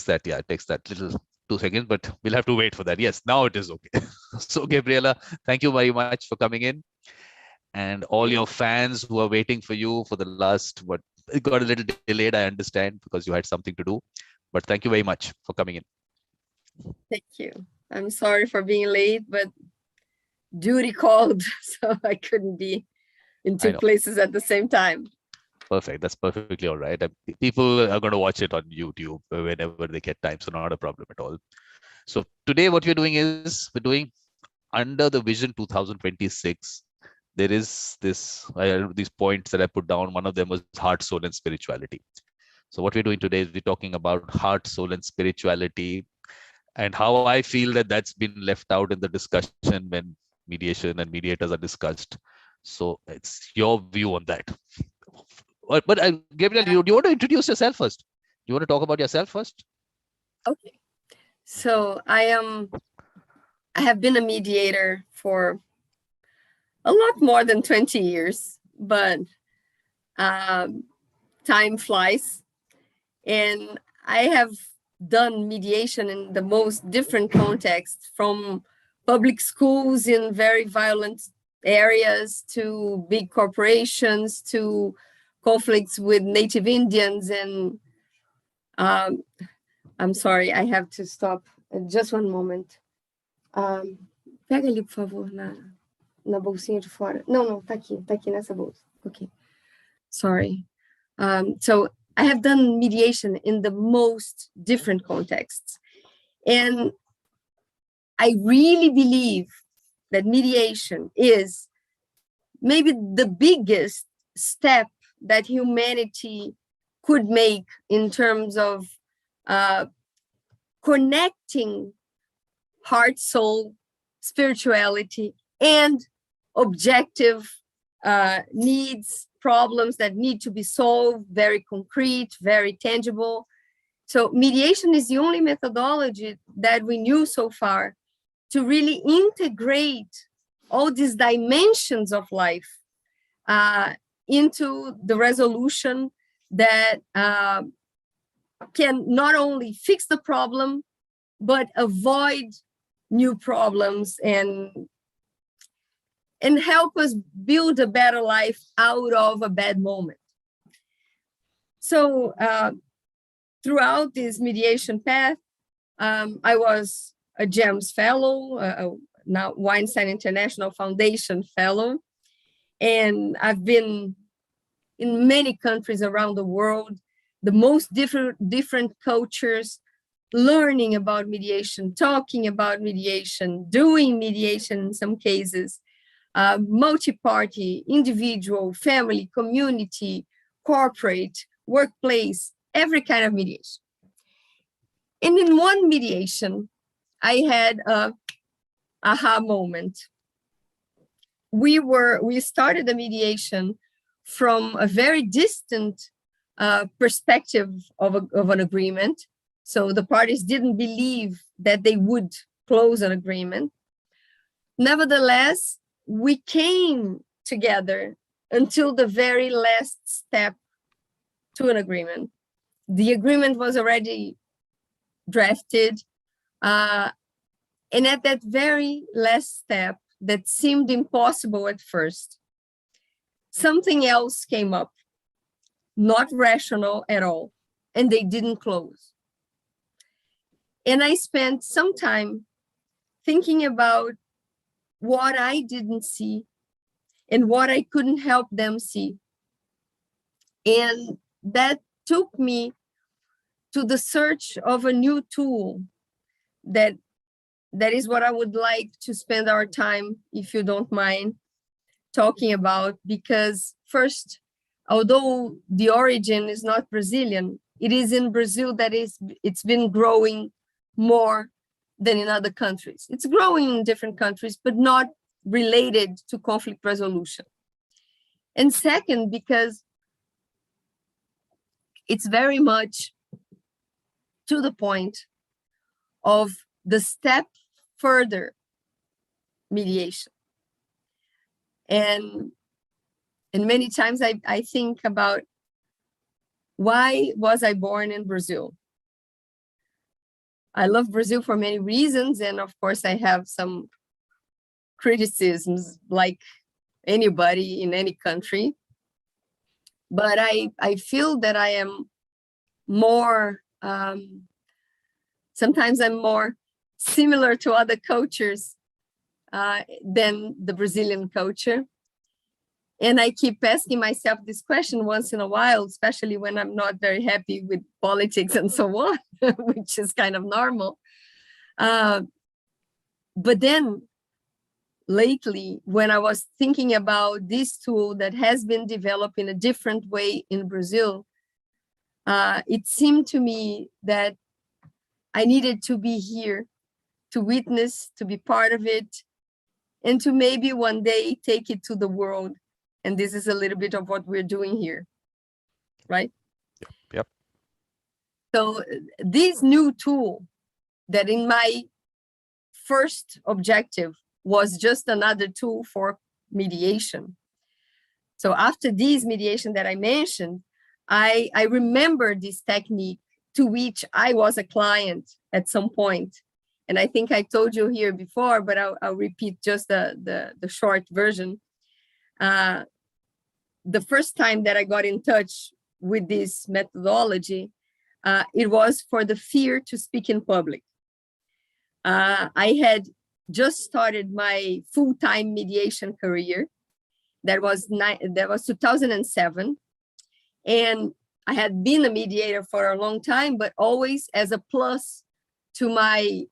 that, yeah, it takes that little 2 seconds, but we'll have to wait for that. Yes, now it is okay. So Gabriela, thank you very much for coming in. And all your fans who are waiting for you for the last, what, it got a little delayed, I understand, because you had something to do. But thank you very much for coming in. Thank you. I'm sorry for being late, but duty called, so I couldn't be in two places at the same time. Perfect. That's perfectly all right. People are going to watch it on YouTube whenever they get time, so not a problem at all. So today what we're doing is we're doing under the Vision 2026. There is these points that I put down. One of them was heart, soul, and spirituality. So what we're doing today is we're talking about heart, soul, and spirituality, and how I feel that that's been left out in the discussion when mediation and mediators are discussed. So it's your view on that. But Gabriel, do you want to introduce yourself first? You want to talk about yourself first? Okay. So I have been a mediator for a lot more than 20 years, but time flies. And I have done mediation in the most different contexts, from public schools in very violent areas to big corporations to conflicts with Native Indians. And I'm sorry, I have to stop. Just one moment. Pega ali, por favor, na bolsinha de fora. Não, tá aqui nessa bolsa. Okay. Sorry. So I have done mediation in the most different contexts. And I really believe that mediation is maybe the biggest step that humanity could make in terms of connecting heart, soul, spirituality, and objective needs, problems that need to be solved, very concrete, very tangible. So mediation is the only methodology that we knew so far to really integrate all these dimensions of life into the resolution that can not only fix the problem, but avoid new problems and help us build a better life out of a bad moment. So throughout this mediation path, I was a GEMS fellow, now Weinstein International Foundation fellow, and I've been in many countries around the world, the most different cultures, learning about mediation, talking about mediation, doing mediation in some cases, multi-party, individual, family, community, corporate, workplace, every kind of mediation. And in one mediation, I had a aha moment. We started the mediation from a very distant perspective of an agreement. So the parties didn't believe that they would close an agreement. Nevertheless, we came together until the very last step to an agreement. The agreement was already drafted. And at that very last step that seemed impossible at first, something else came up, not rational at all, and they didn't close. And I spent some time thinking about what I didn't see and what I couldn't help them see. And that took me to the search of a new tool that is what I would like to spend our time, if you don't mind, talking about. Because first, although the origin is not Brazilian, it is in Brazil that it's been growing more than in other countries. It's growing in different countries, but not related to conflict resolution. And second, because it's very much to the point of the step further mediation. And many times I think about, why was I born in Brazil? I love Brazil for many reasons. And of course, I have some criticisms like anybody in any country. But I feel that I am more, sometimes I'm more similar to other cultures than the Brazilian culture. And I keep asking myself this question once in a while, especially when I'm not very happy with politics and so on, which is kind of normal. But then lately, when I was thinking about this tool that has been developed in a different way in Brazil, it seemed to me that I needed to be here to witness, to be part of it, and to maybe one day take it to the world. And this is a little bit of what we're doing here, right? Yep. So this new tool that in my first objective was just another tool for mediation. So after this mediation that I mentioned, I remember this technique to which I was a client at some point. And I think I told you here before, but I'll repeat just the short version. The first time that I got in touch with this methodology, it was for the fear to speak in public. I had just started my full-time mediation career. That was 2007. And I had been a mediator for a long time, but always as a plus to my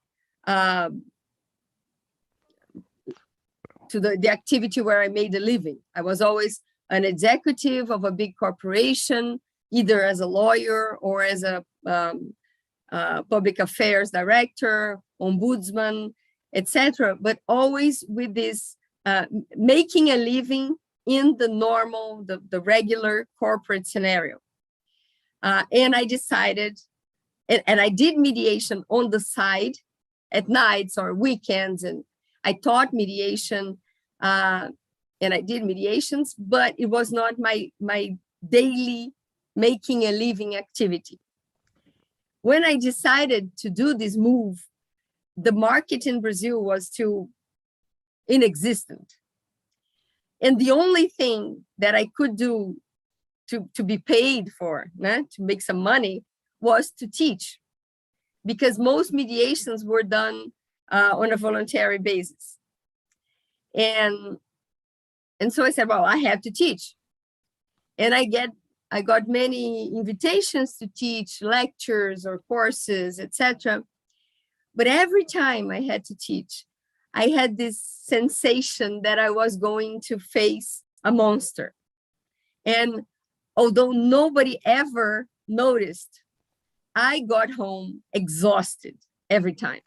to the activity where I made a living. I was always an executive of a big corporation, either as a lawyer or as a public affairs director, ombudsman, etc. But always with this making a living in the normal, the regular corporate scenario. And I decided, and I did mediation on the side at nights or weekends, and I taught mediation and I did mediations, but it was not my daily making a living activity. When I decided to do this move, the market in Brazil was still inexistent. And the only thing that I could do to be paid for, to make some money, was to teach, because most mediations were done on a voluntary basis. And so I said, well, I have to teach. And I got many invitations to teach lectures or courses, etc. But every time I had to teach, I had this sensation that I was going to face a monster. And although nobody ever noticed, I got home exhausted every time.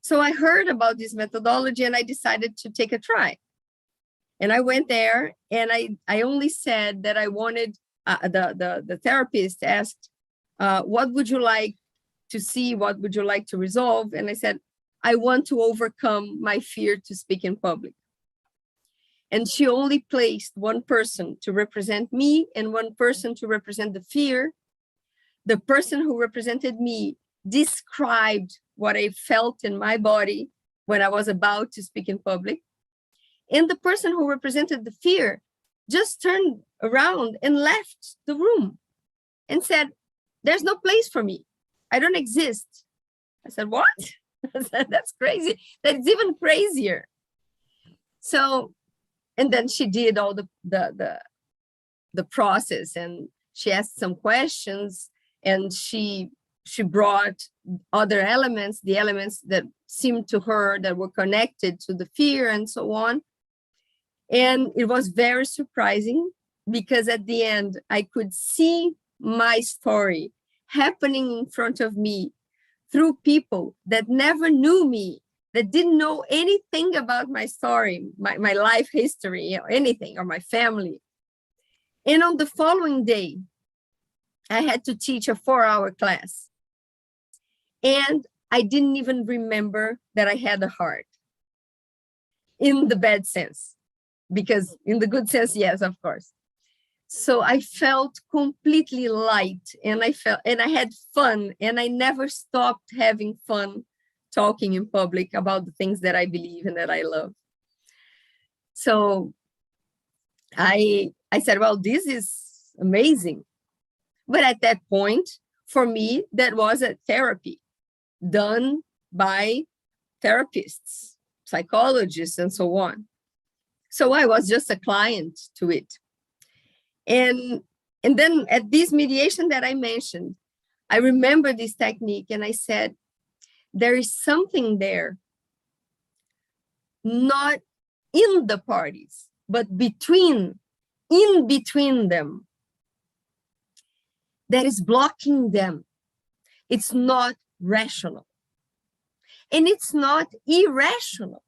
So I heard about this methodology and I decided to take a try. And I went there and I only said that I wanted, the therapist asked, what would you like to see? What would you like to resolve? And I said, I want to overcome my fear to speak in public. And she only placed one person to represent me and one person to represent the fear. The person who represented me described what I felt in my body when I was about to speak in public. And the person who represented the fear just turned around and left the room and said, there's no place for me. I don't exist. I said, what? I said, that's crazy. That's even crazier. So, and then she did all the process, and she asked some questions, and she brought other elements, the elements that seemed to her that were connected to the fear and so on. And it was very surprising because at the end, I could see my story happening in front of me through people that never knew me, that didn't know anything about my story, my life history, or anything, or my family. And on the following day, I had to teach a 4-hour class. And I didn't even remember that I had a heart, in the bad sense, because in the good sense, yes, of course. So I felt completely light, and I had fun, and I never stopped having fun talking in public about the things that I believe and that I love. So I said, well, this is amazing. But at that point, for me, that was a therapy done by therapists, psychologists, and so on. So I was just a client to it. And then at this mediation that I mentioned, I remember this technique, and I said, there is something there, not in the parties, but in between them, that is blocking them. It's not rational. And it's not irrational.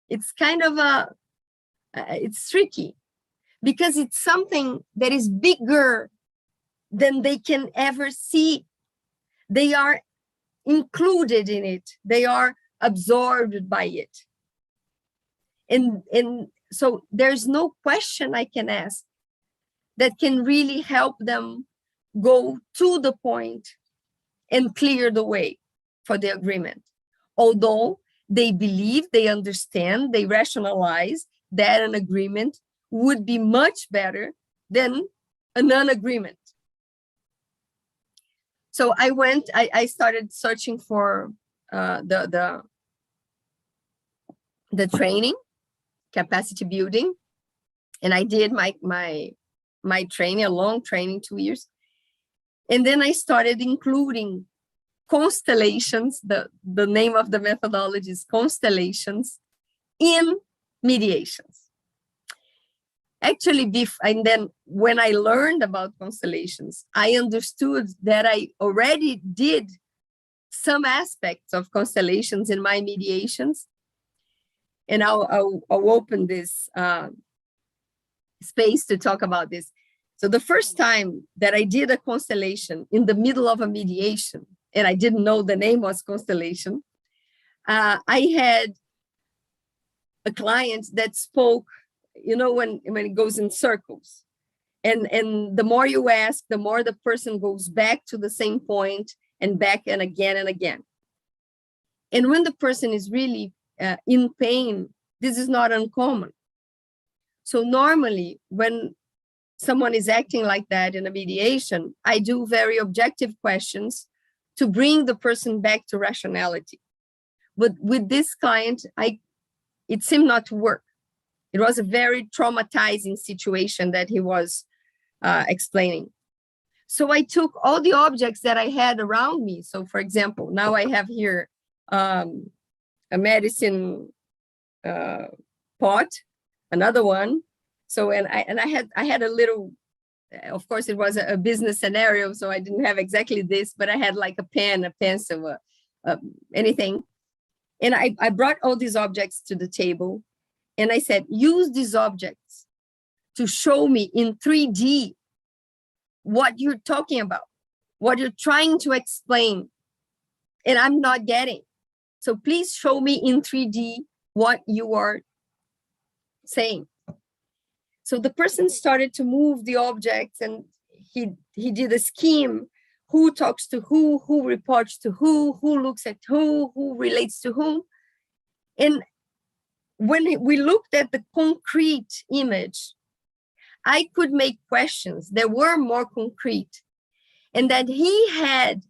It's kind of it's tricky, because it's something that is bigger than they can ever see. They are included in it. They are absorbed by it. And so there's no question I can ask that can really help them go to the point and clear the way for the agreement. Although they believe, they understand, they rationalize that an agreement would be much better than a non-agreement. So I started searching for the training, capacity building, and I did my training, a long training, 2 years. And then I started including constellations. The name of the methodology is constellations in mediations. Actually, and then when I learned about constellations, I understood that I already did some aspects of constellations in my mediations. And I'll open this space to talk about this. So the first time that I did a constellation in the middle of a mediation, and I didn't know the name was constellation, I had a client that spoke, you know, when it goes in circles, and the more you ask, the more the person goes back to the same point and back and again and again. And when the person is really in pain, this is not uncommon. So normally when someone is acting like that in a mediation, I do very objective questions to bring the person back to rationality. But with this client, it seemed not to work. It was a very traumatizing situation that he was explaining. So I took all the objects that I had around me. So for example, now I have here a medicine pot, another one. So, and I had a little, of course it was a business scenario, so I didn't have exactly this, but I had like a pen, a pencil, anything. And I brought all these objects to the table, and I said, use these objects to show me in 3D what you're talking about, what you're trying to explain, and I'm not getting. So please show me in 3D what you are saying. So the person started to move the objects, and he did a scheme: who talks to who reports to who looks at who relates to whom. And when we looked at the concrete image, I could make questions that were more concrete, and that he had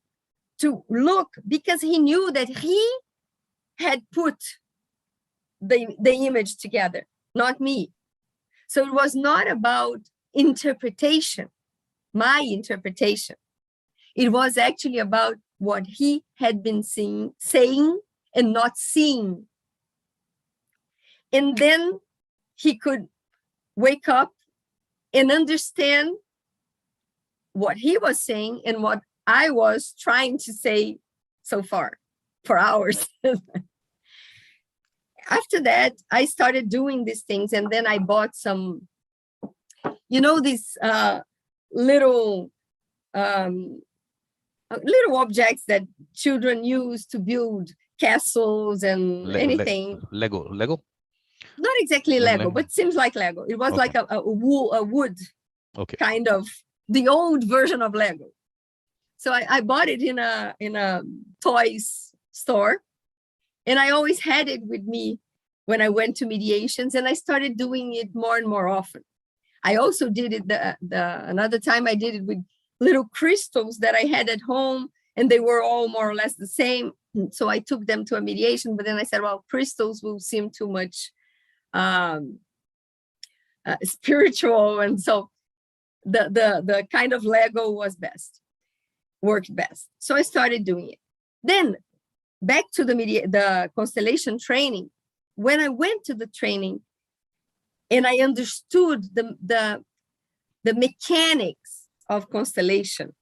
to look, because he knew that he had put the image together, not me. So it was not about interpretation, my interpretation. It was actually about what he had been saying and not seeing. And then he could wake up and understand what he was saying and what I was trying to say so far for hours. After that, I started doing these things, and then I bought some, you know, these little objects that children use to build castles and anything. Lego. Not exactly Lego, but seems like Lego. It was like a wood kind of, the old version of Lego. So I bought it in a toys store, and I always had it with me when I went to mediations, and I started doing it more and more often. I also did it another time. I did it with little crystals that I had at home, and they were all more or less the same. So I took them to a mediation, but then I said, well, crystals will seem too much spiritual, and so the kind of Lego worked best. So I started doing it. Then back to the constellation training. When I went to the training and I understood the mechanics of constellation,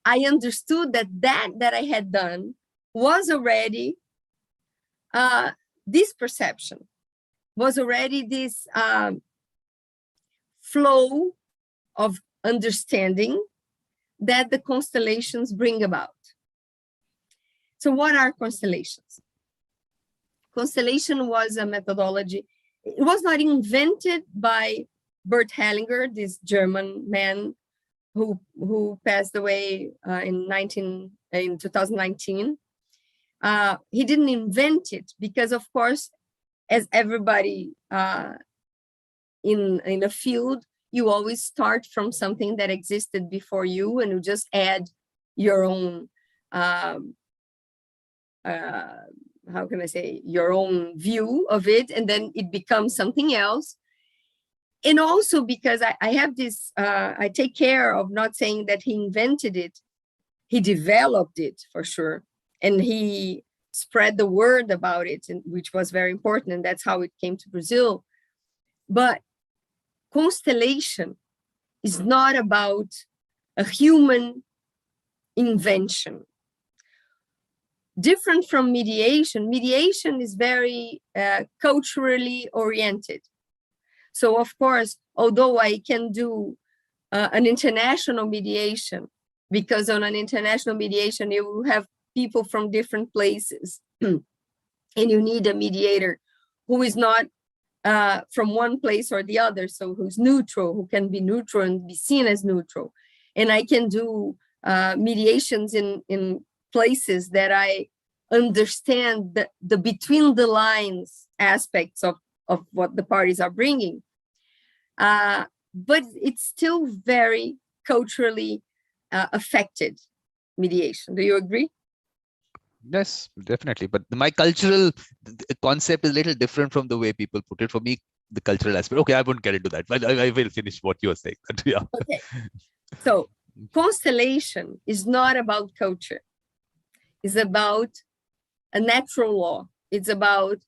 I understood that I had done was already this perception, was already this flow of understanding that the constellations bring about. So what are constellations? Constellation was a methodology. It was not invented by Bert Hellinger, this German man who passed away in 2019. He didn't invent it because, of course, as everybody in the field, you always start from something that existed before you, and you just add your own, how can I say, your own view of it, and then it becomes something else. And also because I have this, I take care of not saying that he invented it. He developed it for sure, and he spread the word about it, which was very important, and that's how it came to Brazil. But constellation is not about a human invention. Different from mediation. Mediation is very culturally oriented. So of course, although I can do an international mediation, because on an international mediation, you will have people from different places, and you need a mediator who is not from one place or the other, so who's neutral, who can be neutral and be seen as neutral. And I can do mediations in places that I understand the between the lines aspects of what the parties are bringing. But it's still very culturally affected mediation. Do you agree? Yes, definitely. But my cultural concept is a little different from the way people put it. For me, the cultural aspect. Okay, I won't get into that, but I will finish what you were saying. Yeah. Okay. So constellation is not about culture. It's about a natural law. It's about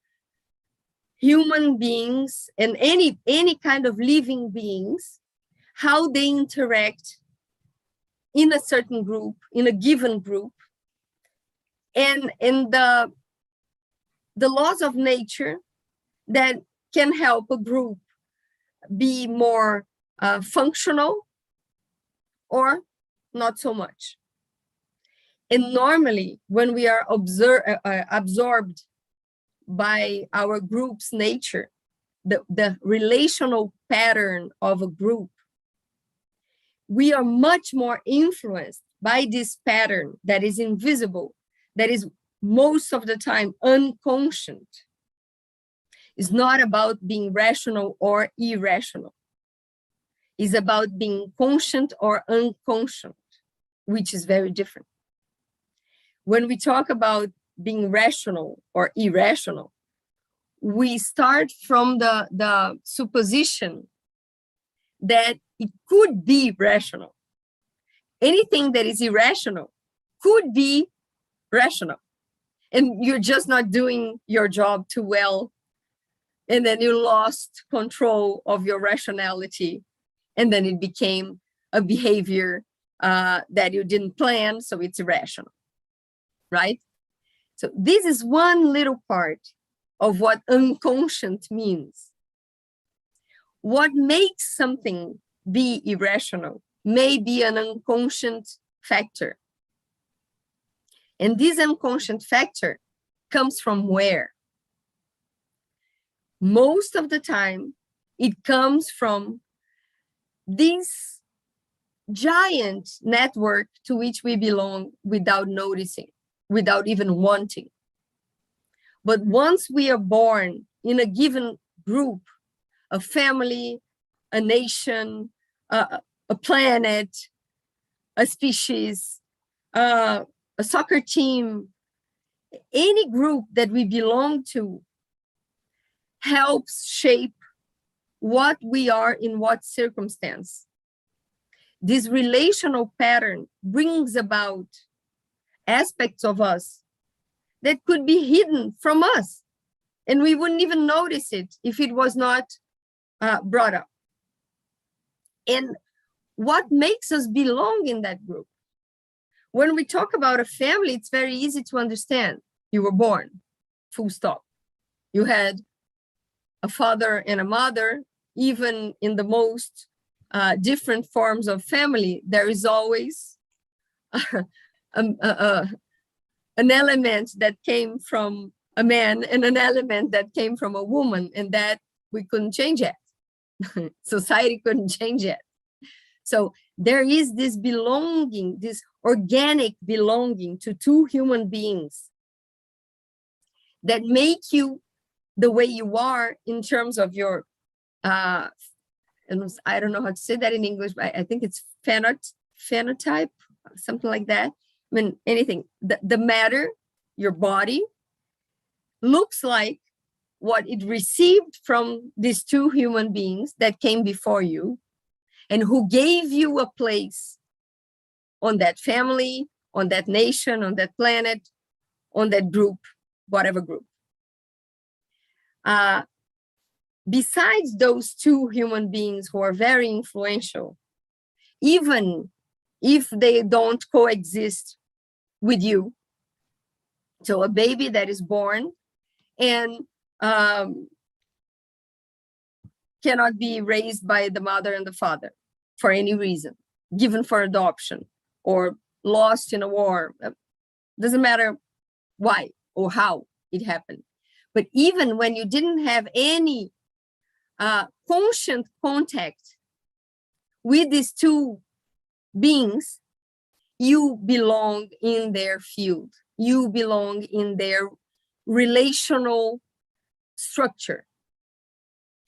human beings and any kind of living beings, how they interact in a certain group, in a given group, and the laws of nature that can help a group be more functional or not so much. And normally, when we are absorbed by our group's nature, the relational pattern of a group, we are much more influenced by this pattern that is invisible, that is most of the time unconscious. It's not about being rational or irrational. It's about being conscient or unconscious, which is very different. When we talk about being rational or irrational, we start from the supposition that it could be rational. Anything that is irrational could be rational. And you're just not doing your job too well. And then you lost control of your rationality. And then it became a behavior that you didn't plan, so it's irrational, right? So this is one little part of what unconscious means. What makes something be irrational may be an unconscious factor. And this unconscious factor comes from where? most of the time, it comes from this giant network to which we belong without noticing, without even wanting. But once we are born in a given group, a family, a nation, a planet, a species, a soccer team, any group that we belong to helps shape what we are in what circumstance. This relational pattern brings about aspects of us that could be hidden from us, and we wouldn't even notice it if it was not brought up. And what makes us belong in that group? When we talk about a family, it's very easy to understand. You were born, full stop. You had a father and a mother. Even in the most different forms of family, there is always an element that came from a man and an element that came from a woman, and that we couldn't change yet. Society couldn't change yet. So there is this belonging, this organic belonging to two human beings that make you the way you are in terms of your, and I don't know how to say that in English, but I think it's phenotype, something like that. I mean, anything, the matter, your body, looks like what it received from these two human beings that came before you and who gave you a place on that family, on that nation, on that planet, on that group, whatever group. Besides those two human beings who are very influential, even if they don't coexist with you, so a baby that is born and cannot be raised by the mother and the father for any reason, given for adoption or lost in a war, doesn't matter why or how it happened. But even when you didn't have any conscient contact with these two beings, you belong in their field. You belong in their relational structure.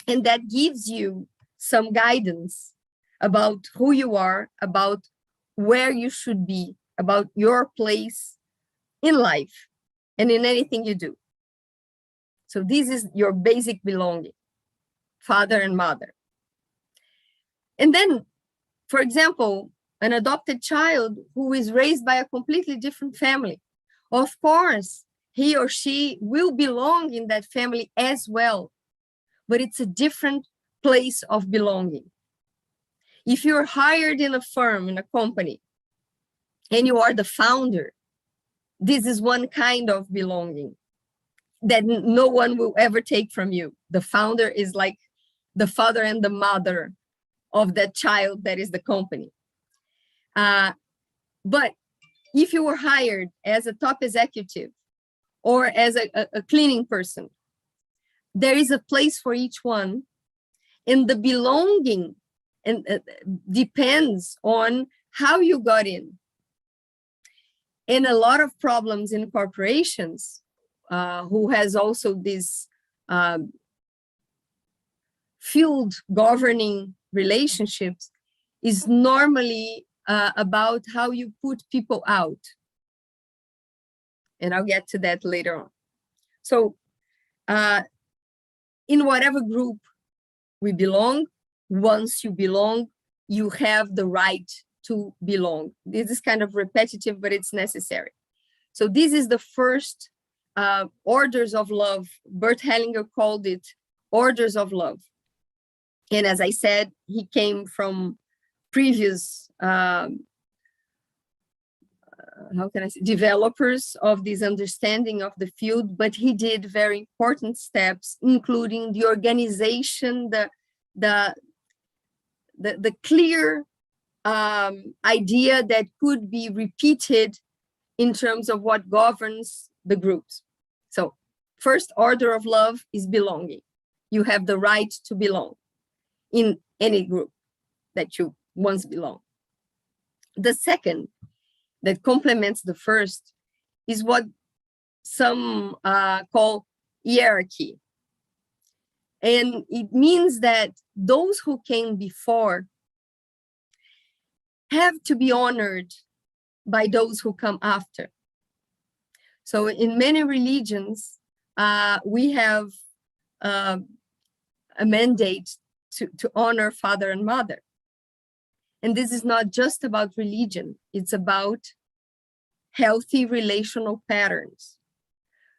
And that gives you some guidance about who you are, about where you should be, about your place in life and in anything you do. So this is your basic belonging, father and mother. And then, for example, an adopted child who is raised by a completely different family, of course, he or she will belong in that family as well, but it's a different place of belonging. If you're hired in a firm, in a company, and you are the founder, this is one kind of belonging that no one will ever take from you. The founder is like the father and the mother of that child that is the company. But if you were hired as a top executive or as a cleaning person, there is a place for each one, and the belonging depends on how you got in. And a lot of problems in corporations, who has also this field governing relationships, is normally about how you put people out. And I'll get to that later on. So in whatever group we belong, once you belong, you have the right to belong. This is kind of repetitive, but it's necessary. So this is the first orders of love. Bert Hellinger called it orders of love. And as I said, he came from previous how can I say, developers of this understanding of the field, but he did very important steps, including the organization, the clear idea that could be repeated in terms of what governs the groups. So first order of love is belonging. you have the right to belong in any group that you once belonged. The second, that complements the first, is what some call hierarchy. And it means that those who came before have to be honored by those who come after. So in many religions, we have a mandate to honor father and mother. And this is not just about religion, it's about healthy relational patterns.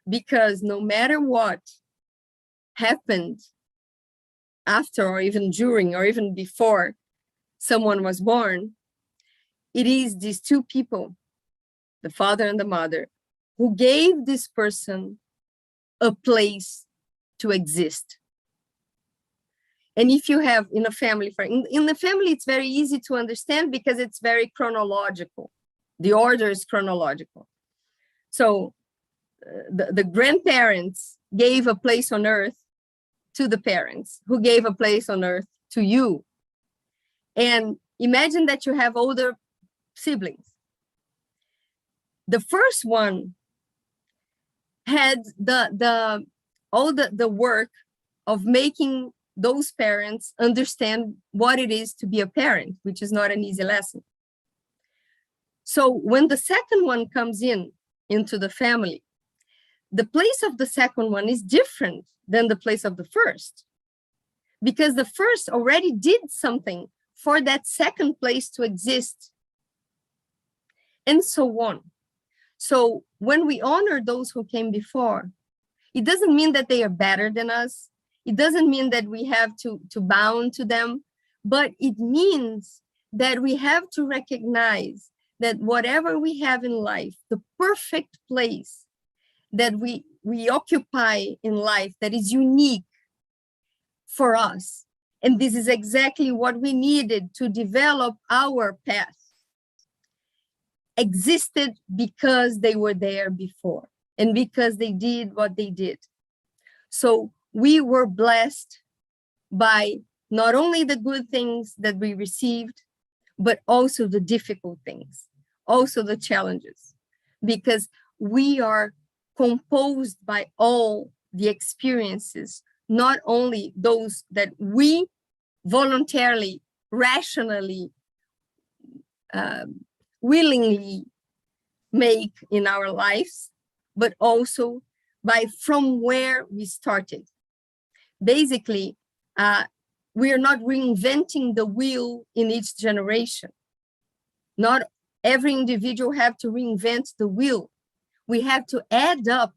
Because no matter what happened after or even during or even before someone was born, it is these two people, the father and the mother, who gave this person a place to exist. And if you have in a family, in the family, it's very easy to understand because it's very chronological. The order is chronological. So the grandparents gave a place on earth to the parents, who gave a place on earth to you. And imagine that you have older siblings. The first one had all the work of making those parents understand what it is to be a parent, which is not an easy lesson. So when the second one comes into the family, the place of the second one is different than the place of the first, because the first already did something for that second place to exist, and so on. So when we honor those who came before, it doesn't mean that they are better than us. It doesn't mean that we have to bow to them, but it means that we have to recognize that whatever we have in life, the perfect place that we occupy in life that is unique for us. And this is exactly what we needed to develop our path. Existed because they were there before and because they did what they did. So we were blessed by not only the good things that we received, but also the difficult things, also the challenges, because we are composed by all the experiences, not only those that we voluntarily, rationally, willingly make in our lives, but also by from where we started. Basically, we are not reinventing the wheel in each generation. Not every individual have to reinvent the wheel. We have to add up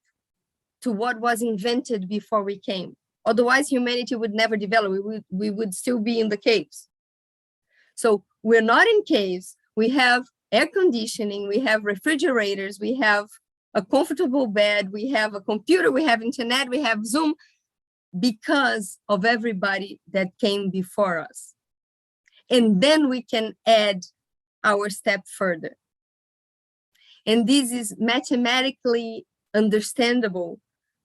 to what was invented before we came. Otherwise, humanity would never develop. We would still be in the caves. So we're not in caves. We have air conditioning, we have refrigerators, we have a comfortable bed, we have a computer, we have internet, we have Zoom, because of everybody that came before us. And then we can add our step further. And this is mathematically understandable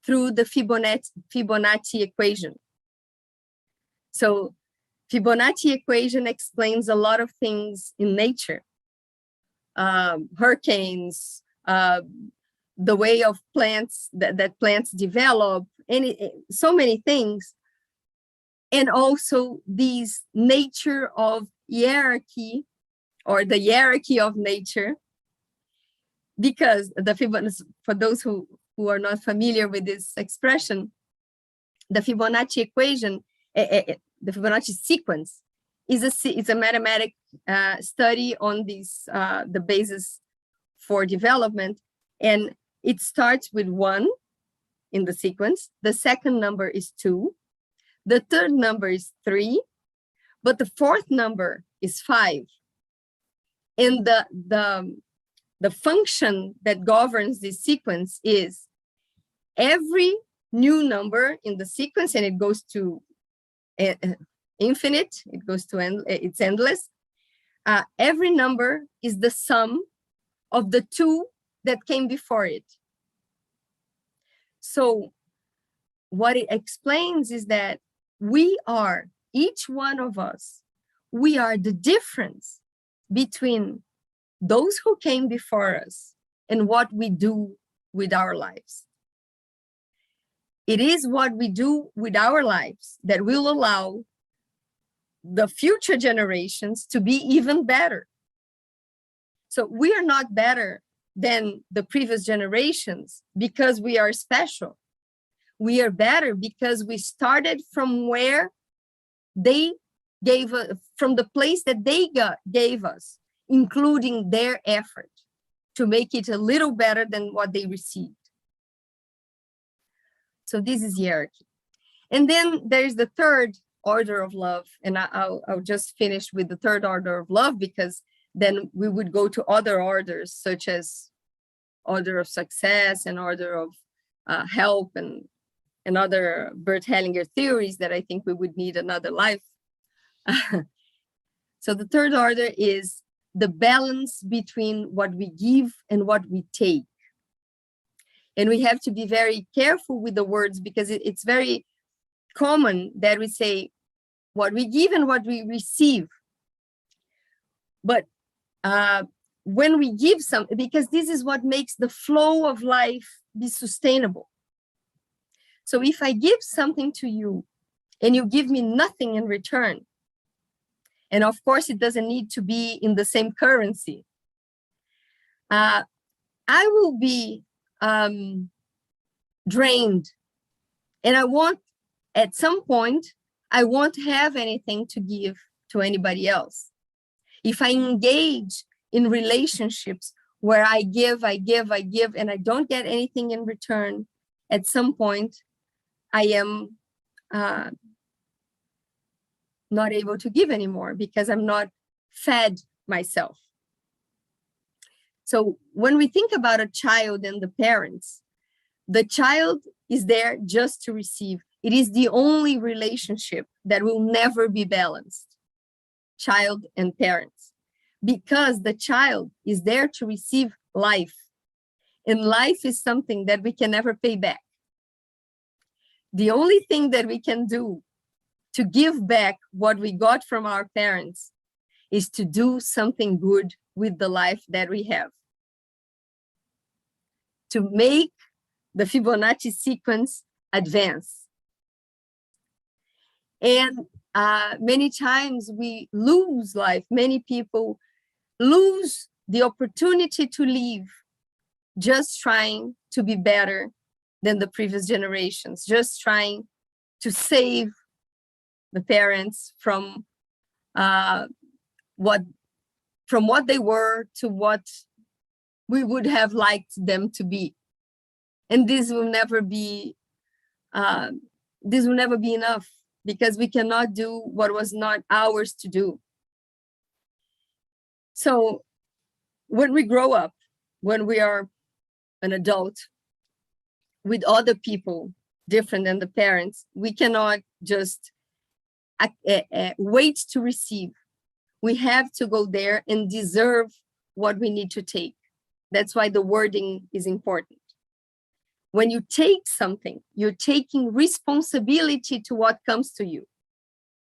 through the Fibonacci equation. So Fibonacci equation explains a lot of things in nature. Hurricanes, the way of plants, that plants develop, so many things. And also this nature of hierarchy, or the hierarchy of nature, because the Fibonacci, for those who are not familiar with this expression, the Fibonacci equation, the Fibonacci sequence is a mathematic study on these, the basis for development. And it starts with 1 in the sequence. The second number is 2. The third number is 3. But the fourth number is 5. And the function that governs this sequence is every new number in the sequence, and it goes to infinite, it goes to it's endless. Every number is the sum of the 2 that came before it. So what it explains is that we are, each one of us, we are the difference between those who came before us and what we do with our lives. It is what we do with our lives that will allow the future generations to be even better. So we are not better than the previous generations because we are special. We are better because we started from where they gave us, from the place that they gave us, including their effort to make it a little better than what they received. So this is hierarchy. And then there's the third order of love. And I'll just finish with the third order of love, because then we would go to other orders, such as order of success and order of help and other Bert Hellinger theories that I think we would need another life. So the third order is the balance between what we give and what we take. And we have to be very careful with the words, because it's very common that we say what we give and what we receive. But when we give something, because this is what makes the flow of life be sustainable. So if I give something to you and you give me nothing in return, and of course it doesn't need to be in the same currency, I will be drained, and I won't, at some point, I won't have anything to give to anybody else. If I engage in relationships where I give, and I don't get anything in return, at some point, I am not able to give anymore because I'm not fed myself. So when we think about a child and the parents, the child is there just to receive. It is the only relationship that will never be balanced, child and parents, because the child is there to receive life, and life is something that we can never pay back. The only thing that we can do to give back what we got from our parents is to do something good with the life that we have, to make the Fibonacci sequence advance. And many times we lose life. Many people lose the opportunity to live just trying to be better than the previous generations, just trying to save the parents from what they were to what we would have liked them to be. And this will never be enough, because we cannot do what was not ours to do. So when we grow up, when we are an adult with other people different than the parents, we cannot just wait to receive. We have to go there and deserve what we need to take. That's why the wording is important. When you take something, you're taking responsibility to what comes to you.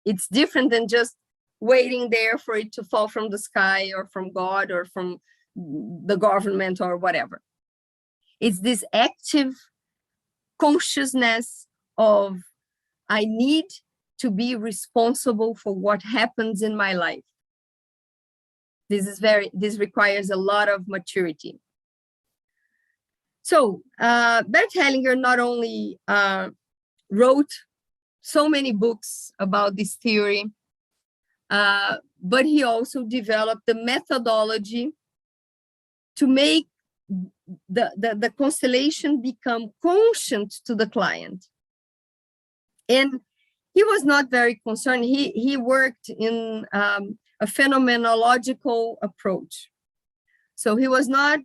It's different than just waiting there for it to fall from the sky or from God or from the government or whatever. It's this active consciousness of, I need to be responsible for what happens in my life. This requires a lot of maturity. So Bert Hellinger not only wrote so many books about this theory, but he also developed the methodology to make the constellation become conscient to the client. And he was not very concerned. He worked in a phenomenological approach. So he was not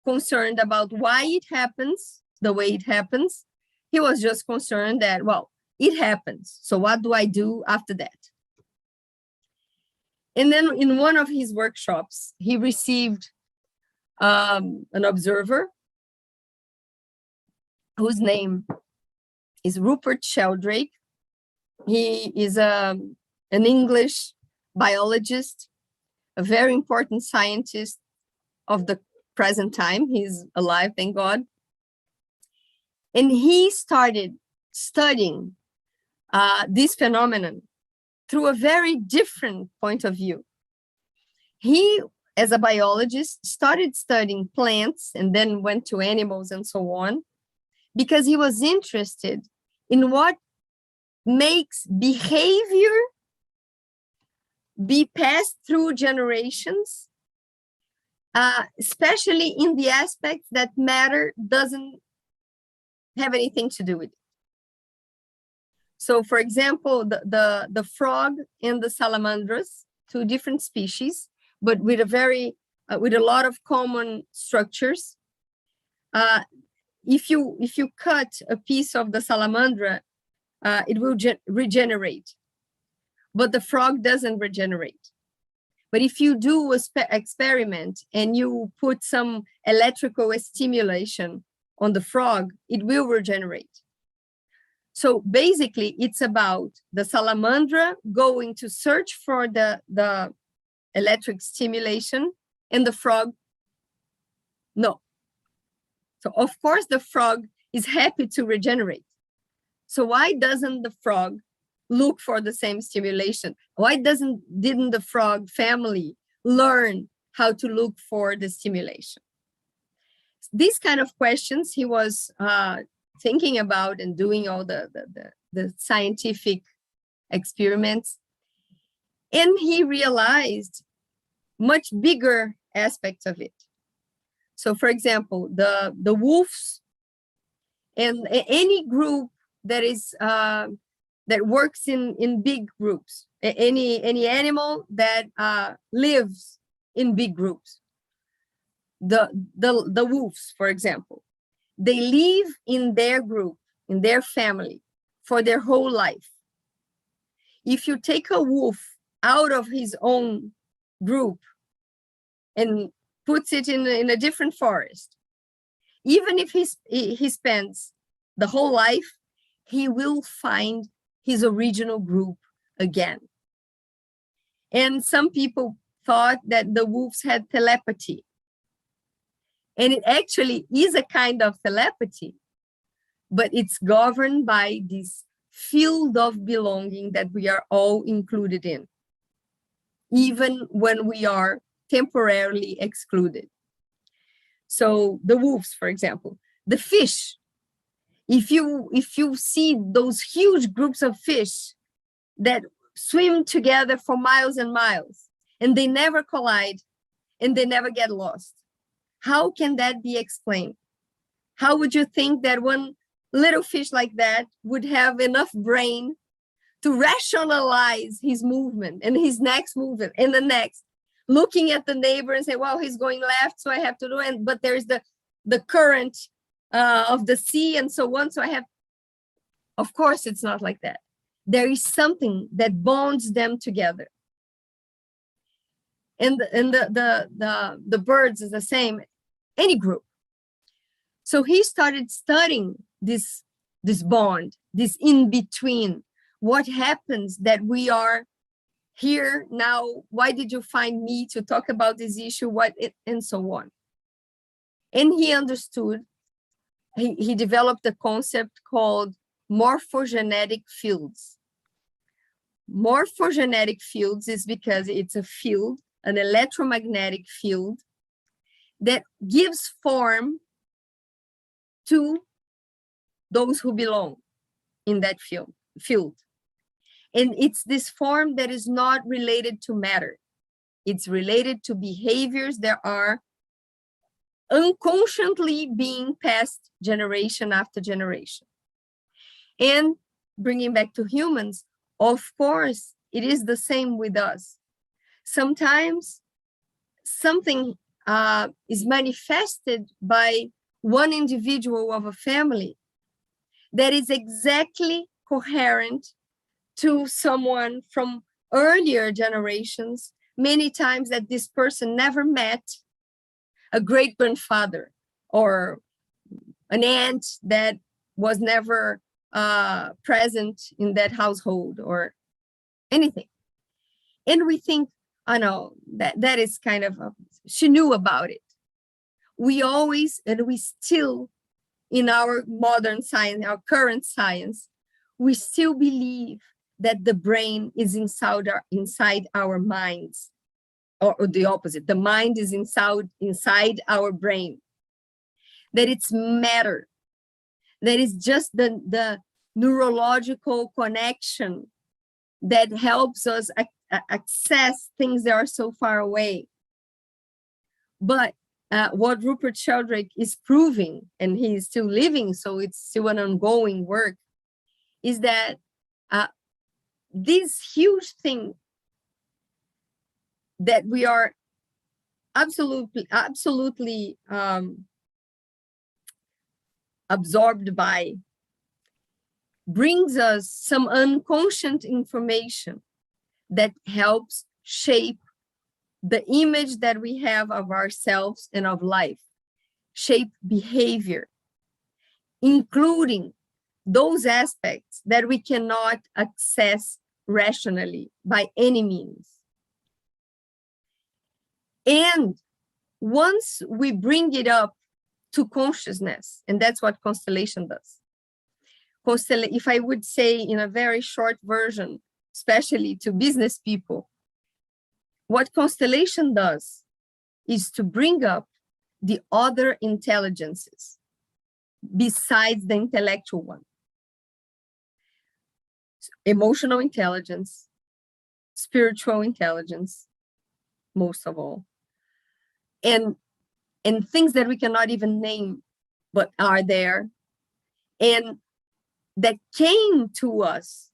concerned about why it happens the way it happens. He was just concerned that, well, it happens. So what do I do after that? And then in one of his workshops, he received an observer whose name is Rupert Sheldrake. He is an English biologist, a very important scientist of the present time. He's alive, thank God. And he started studying this phenomenon through a very different point of view. He, as a biologist, started studying plants and then went to animals and so on, because he was interested in what makes behavior be passed through generations, especially in the aspects that matter doesn't have anything to do with it. So, for example, the frog and the salamandras, two different species, but with a lot of common structures. If you cut a piece of the salamandra, it will regenerate, but the frog doesn't regenerate. But if you do an experiment and you put some electrical stimulation on the frog, it will regenerate. So basically, it's about the salamandra going to search for the electric stimulation, and the frog, no. So of course, the frog is happy to regenerate. So why doesn't the frog look for the same stimulation? Why didn't the frog family learn how to look for the stimulation? These kind of questions he was thinking about and doing all the scientific experiments. And he realized much bigger aspects of it. So for example, the wolves and any group that is that works in big groups, any animal that lives in big groups. The wolves, for example, they live in their group, in their family, for their whole life. If you take a wolf out of his own group and puts it in a different forest, even if he spends the whole life, he will find his original group again. And some people thought that the wolves had telepathy. And it actually is a kind of telepathy, but it's governed by this field of belonging that we are all included in, even when we are temporarily excluded. So the wolves, for example, the fish, if you see those huge groups of fish that swim together for miles and miles, and they never collide, and they never get lost, how can that be explained? How would you think that one little fish like that would have enough brain to rationalize his movement and his next movement and the next, looking at the neighbor and say, well, he's going left, so I have to do it, but there's the current of the sea and so on, so I have, of course, it's not like that. There is something that bonds them together. And the birds is the same, any group. So he started studying this bond, this in-between. What happens that we are here now? Why did you find me to talk about this issue? And so on. And he understood, he developed a concept called morphogenetic fields. Morphogenetic fields is because it's a field, an electromagnetic field, that gives form to those who belong in that field. And it's this form that is not related to matter. It's related to behaviors that are unconsciously being passed generation after generation. And bringing back to humans, of course, it is the same with us. Sometimes something is manifested by one individual of a family that is exactly coherent to someone from earlier generations, many times that this person never met a great-grandfather or an aunt that was never present in that household or anything. And we think, oh no, that is kind of, she knew about it. We always, and we still, in our modern science, our current science, we still believe that the brain is inside our minds, or the opposite. The mind is inside our brain. That it's matter. That is just the neurological connection that helps us access things that are so far away. But what Rupert Sheldrake is proving, and he is still living, so it's still an ongoing work, is that this huge thing that we are absolutely absorbed by brings us some unconscious information that helps shape the image that we have of ourselves and of life, shape behavior, including those aspects that we cannot access rationally by any means. And once we bring it up to consciousness, and that's what constellation does. If I would say in a very short version, especially to business people, what constellation does is to bring up the other intelligences besides the intellectual one. Emotional intelligence, spiritual intelligence, most of all, and things that we cannot even name, but are there, and that came to us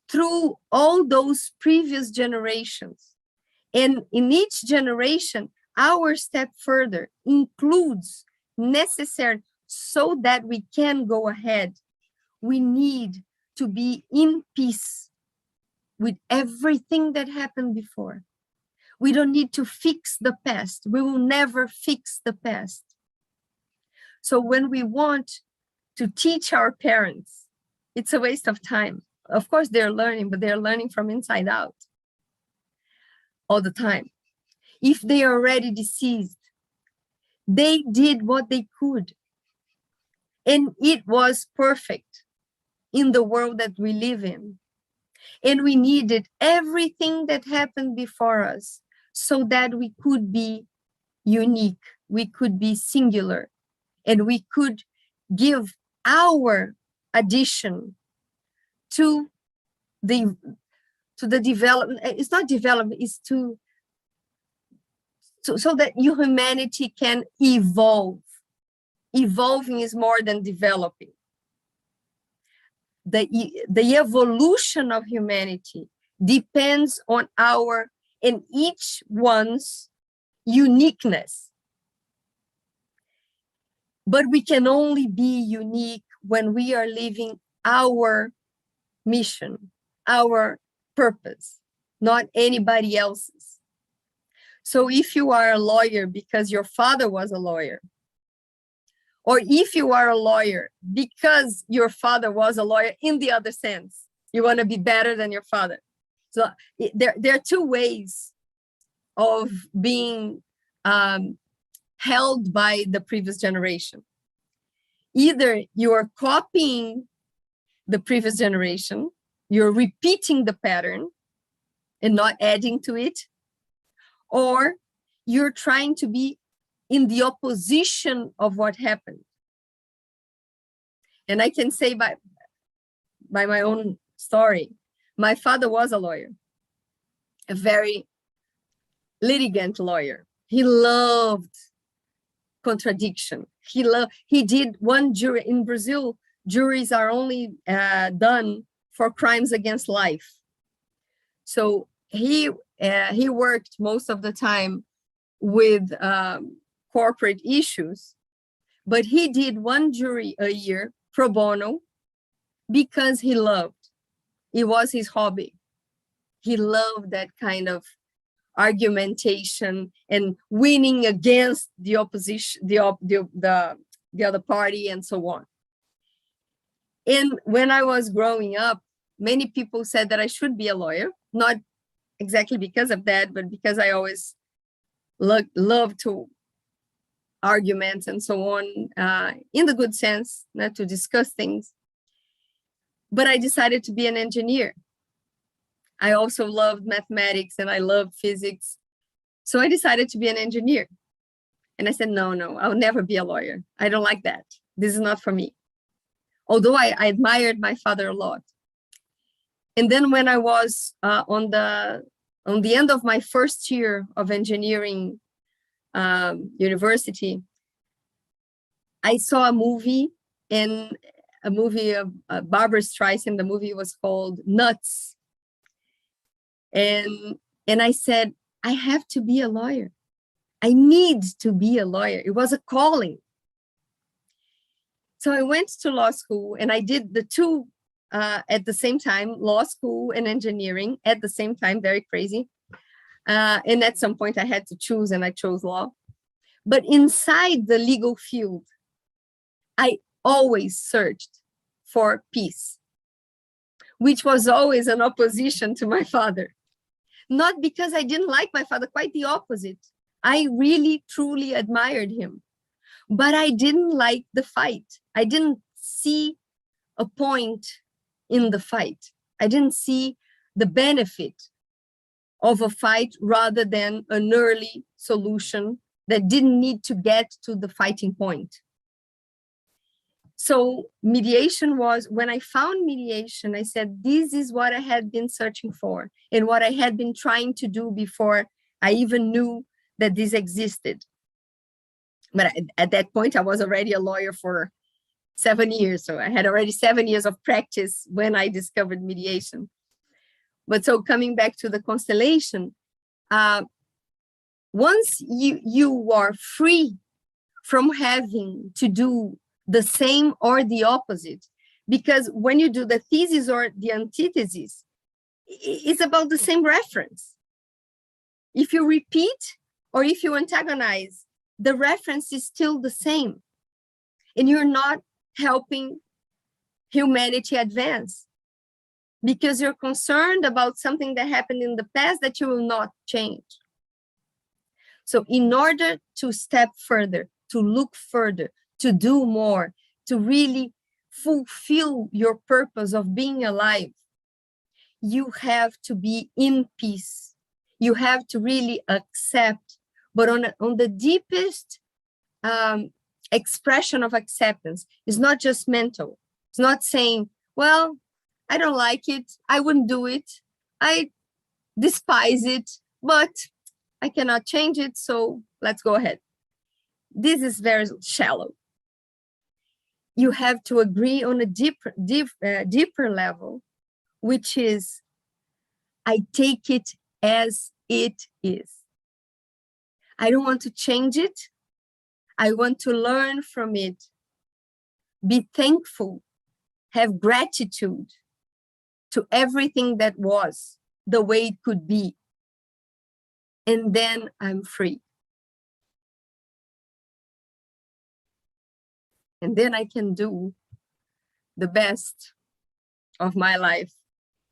through all those previous generations. And in each generation, our step further includes necessary, so that we can go ahead. We need to be in peace with everything that happened before. We don't need to fix the past. We will never fix the past. So when we want to teach our parents, it's a waste of time. Of course, they're learning, but they're learning from inside out all the time. If they are already deceased, they did what they could. And it was perfect in the world that we live in. And we needed everything that happened before us so that we could be unique, we could be singular, and we could give our addition to the development. It's not development, it's so that humanity can evolve. Evolving is more than developing. The evolution of humanity depends on our and each one's uniqueness. But we can only be unique when we are living our mission, our purpose, not anybody else's. So if you are a lawyer because your father was a lawyer, or if you are a lawyer because your father was a lawyer in the other sense, you want to be better than your father. So there are two ways of being held by the previous generation. Either you are copying the previous generation, you're repeating the pattern and not adding to it, or you're trying to be in the opposition of what happened. And I can say by my own story, my father was a lawyer, a very litigant lawyer. He loved contradiction. He did one jury in Brazil. Juries are only done for crimes against life. So he worked most of the time with corporate issues, but he did one jury a year pro bono because he loved. It was his hobby. He loved that kind of argumentation and winning against the opposition, the other party, and so on. And when I was growing up, many people said that I should be a lawyer, not exactly because of that, but because I always love to arguments and so on, in the good sense, not to discuss things. But I decided to be an engineer. I also loved mathematics and I loved physics. So I decided to be an engineer. And I said, no, I'll never be a lawyer. I don't like that. This is not for me. Although I admired my father a lot. And then when I was on the end of my first year of engineering university, I saw a movie of Barbara Streisand. The movie was called Nuts. And I said, I have to be a lawyer. I need to be a lawyer. It was a calling. So I went to law school and I did the two at the same time, law school and engineering at the same time, very crazy. And at some point I had to choose and I chose law. But inside the legal field, I always searched for peace, which was always an opposition to my father. Not because I didn't like my father, quite the opposite. I really, truly admired him, but I didn't like the fight. I didn't see a point in the fight. I didn't see the benefit of a fight rather than an early solution that didn't need to get to the fighting point. So mediation was, when I found mediation, I said, this is what I had been searching for and what I had been trying to do before I even knew that this existed. But at that point, I was already a lawyer for 7 years. So I had already 7 years of practice when I discovered mediation. But so coming back to the constellation, once you are free from having to do the same or the opposite, because when you do the thesis or the antithesis, it's about the same reference. If you repeat or if you antagonize, the reference is still the same. And you're not helping humanity advance because you're concerned about something that happened in the past that you will not change. So in order to step further, to look further, to do more, to really fulfill your purpose of being alive, you have to be in peace. You have to really accept, but on the deepest expression of acceptance. It's not just mental. It's not saying, well, I don't like it. I wouldn't do it. I despise it, but I cannot change it. So let's go ahead. This is very shallow. You have to agree on a deeper level, which is, I take it as it is. I don't want to change it. I want to learn from it, be thankful, have gratitude to everything that was the way it could be. And then I'm free. And then I can do the best of my life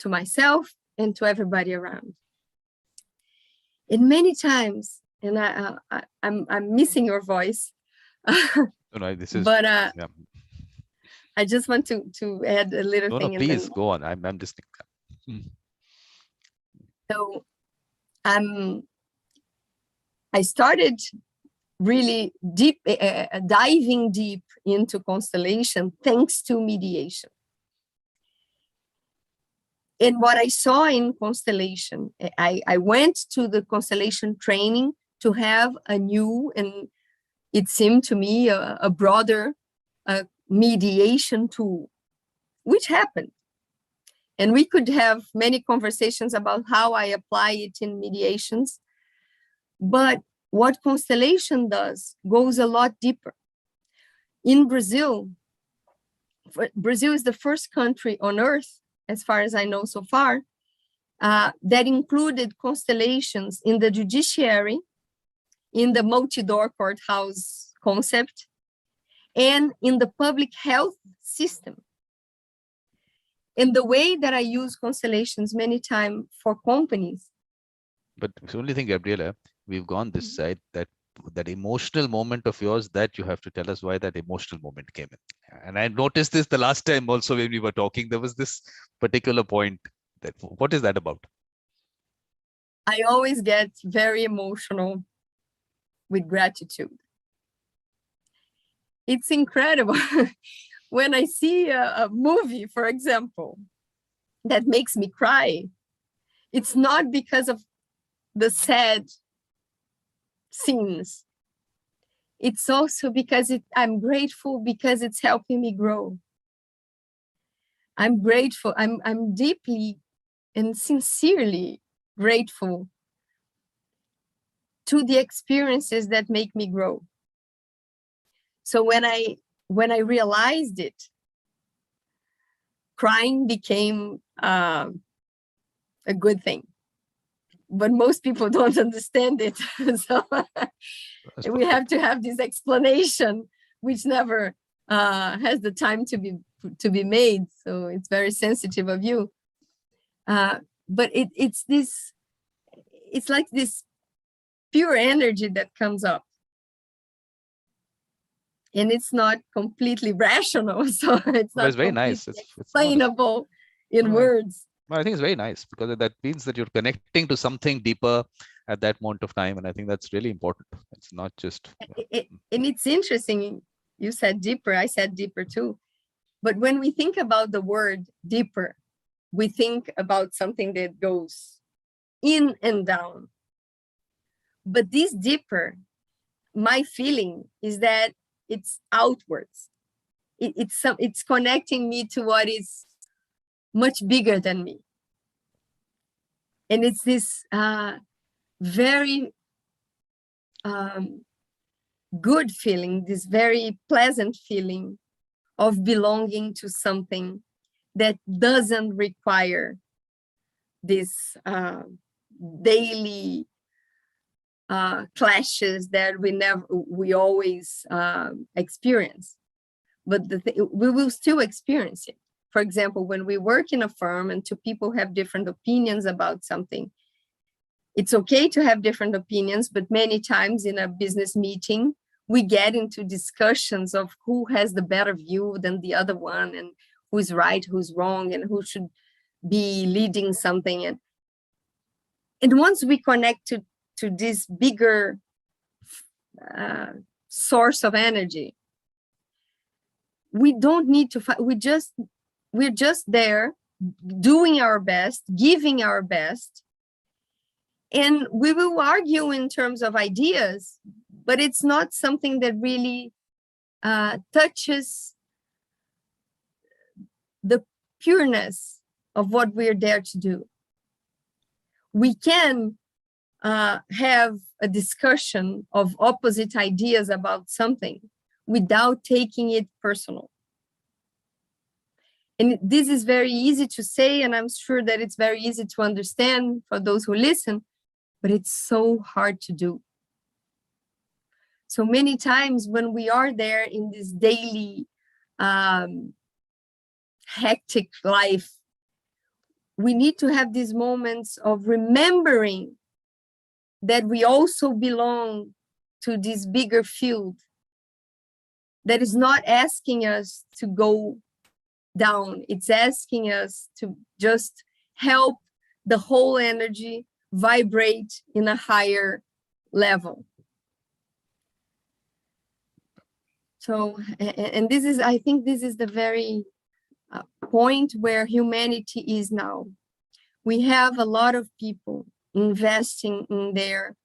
to myself and to everybody around. And many times, and I'm missing your voice. No, this is. But yeah. I just want to add a little thing. No, please go on. I'm just. So I started really deep, diving deep into constellation thanks to mediation. And what I saw in constellation, I went to the constellation training to have a new, and it seemed to me a broader mediation tool, which happened. And we could have many conversations about how I apply it in mediations. But what constellation does goes a lot deeper. In Brazil, Brazil is the first country on earth, as far as I know so far, that included constellations in the judiciary, in the multi-door courthouse concept, and in the public health system. And the way that I use constellations many times for companies. But the only thing, Gabriela, we've gone this side, that emotional moment of yours, that you have to tell us why that emotional moment came in. And I noticed this the last time also when we were talking, there was this particular point. That what is that about? I always get very emotional with gratitude. It's incredible. When I see a movie, for example, that makes me cry, it's not because of the sad scenes. It's also because I'm grateful because it's helping me grow. I'm grateful. I'm deeply and sincerely grateful to the experiences that make me grow. So when I realized it, crying became a good thing. But most people don't understand it. So we have to have this explanation, which never has the time to be made. So it's very sensitive of you. But it's like this pure energy that comes up. And it's not completely rational. So it's not very nice. It's explainable in words. I think it's very nice because that means that you're connecting to something deeper at that moment of time. And I think that's really important. It's not just... And it's interesting. You said deeper, I said deeper too. But when we think about the word deeper, we think about something that goes in and down. But this deeper, my feeling is that it's outwards. It's connecting me to what is much bigger than me. And it's this very good feeling, this very pleasant feeling of belonging to something that doesn't require this daily clashes that we always experience. But we will still experience it. For example, when we work in a firm and two people have different opinions about something, it's okay to have different opinions, but many times in a business meeting, we get into discussions of who has the better view than the other one, and who's right, who's wrong, and who should be leading something. And once we connect to this bigger source of energy, we don't need to fight. We're just there doing our best, giving our best. And we will argue in terms of ideas, but it's not something that really touches the pureness of what we're there to do. We can have a discussion of opposite ideas about something without taking it personal. And this is very easy to say, and I'm sure that it's very easy to understand for those who listen, but it's so hard to do. So many times when we are there in this daily hectic life, we need to have these moments of remembering that we also belong to this bigger field that is not asking us to go down. It's asking us to just help the whole energy vibrate in a higher level. So, and this is, I think this is the very point where humanity is now. We have a lot of people investing in their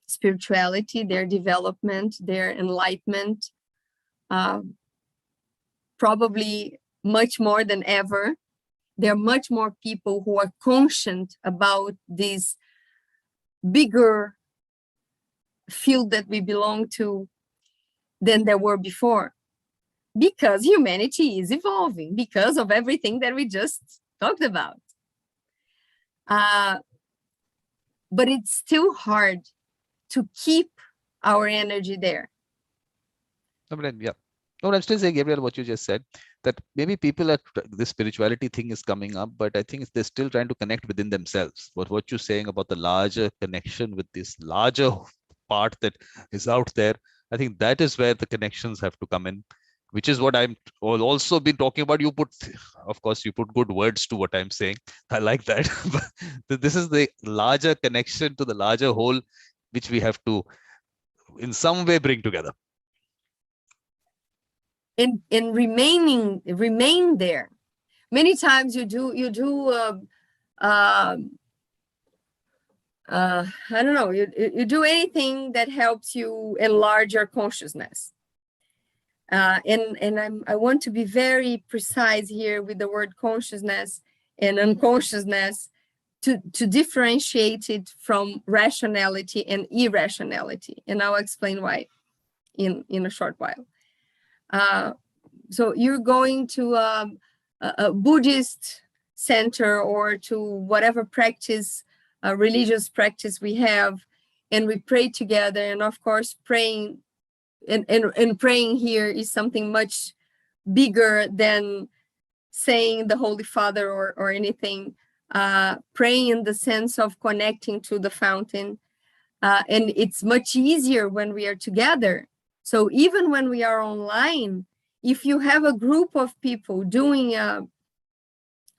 spirituality, their development, their enlightenment, probably much more than ever. There are much more people who are conscient about this bigger field that we belong to than there were before, because humanity is evolving because of everything that we just talked about. But it's still hard to keep our energy there. Yeah, No, I'm still saying, Gabriel, what you just said, that maybe people are, this spirituality thing is coming up, but I think they're still trying to connect within themselves. But what you're saying about the larger connection with this larger part that is out there, I think that is where the connections have to come in, which is what I'm also been talking about. You put, of course, you put good words to what I'm saying. I like that. But this is the larger connection to the larger whole, which we have to in some way bring together. And remain there. Many times you do I don't know, you do anything that helps you enlarge your consciousness. And I want to be very precise here with the word consciousness and unconsciousness to differentiate it from rationality and irrationality. And I'll explain why in a short while. So you're going to a Buddhist center or to whatever practice, religious practice we have, and we pray together. And of course, praying and praying here is something much bigger than saying the Holy Father or anything. Praying in the sense of connecting to the fountain. And it's much easier when we are together. So even when we are online, if you have a group of people doing a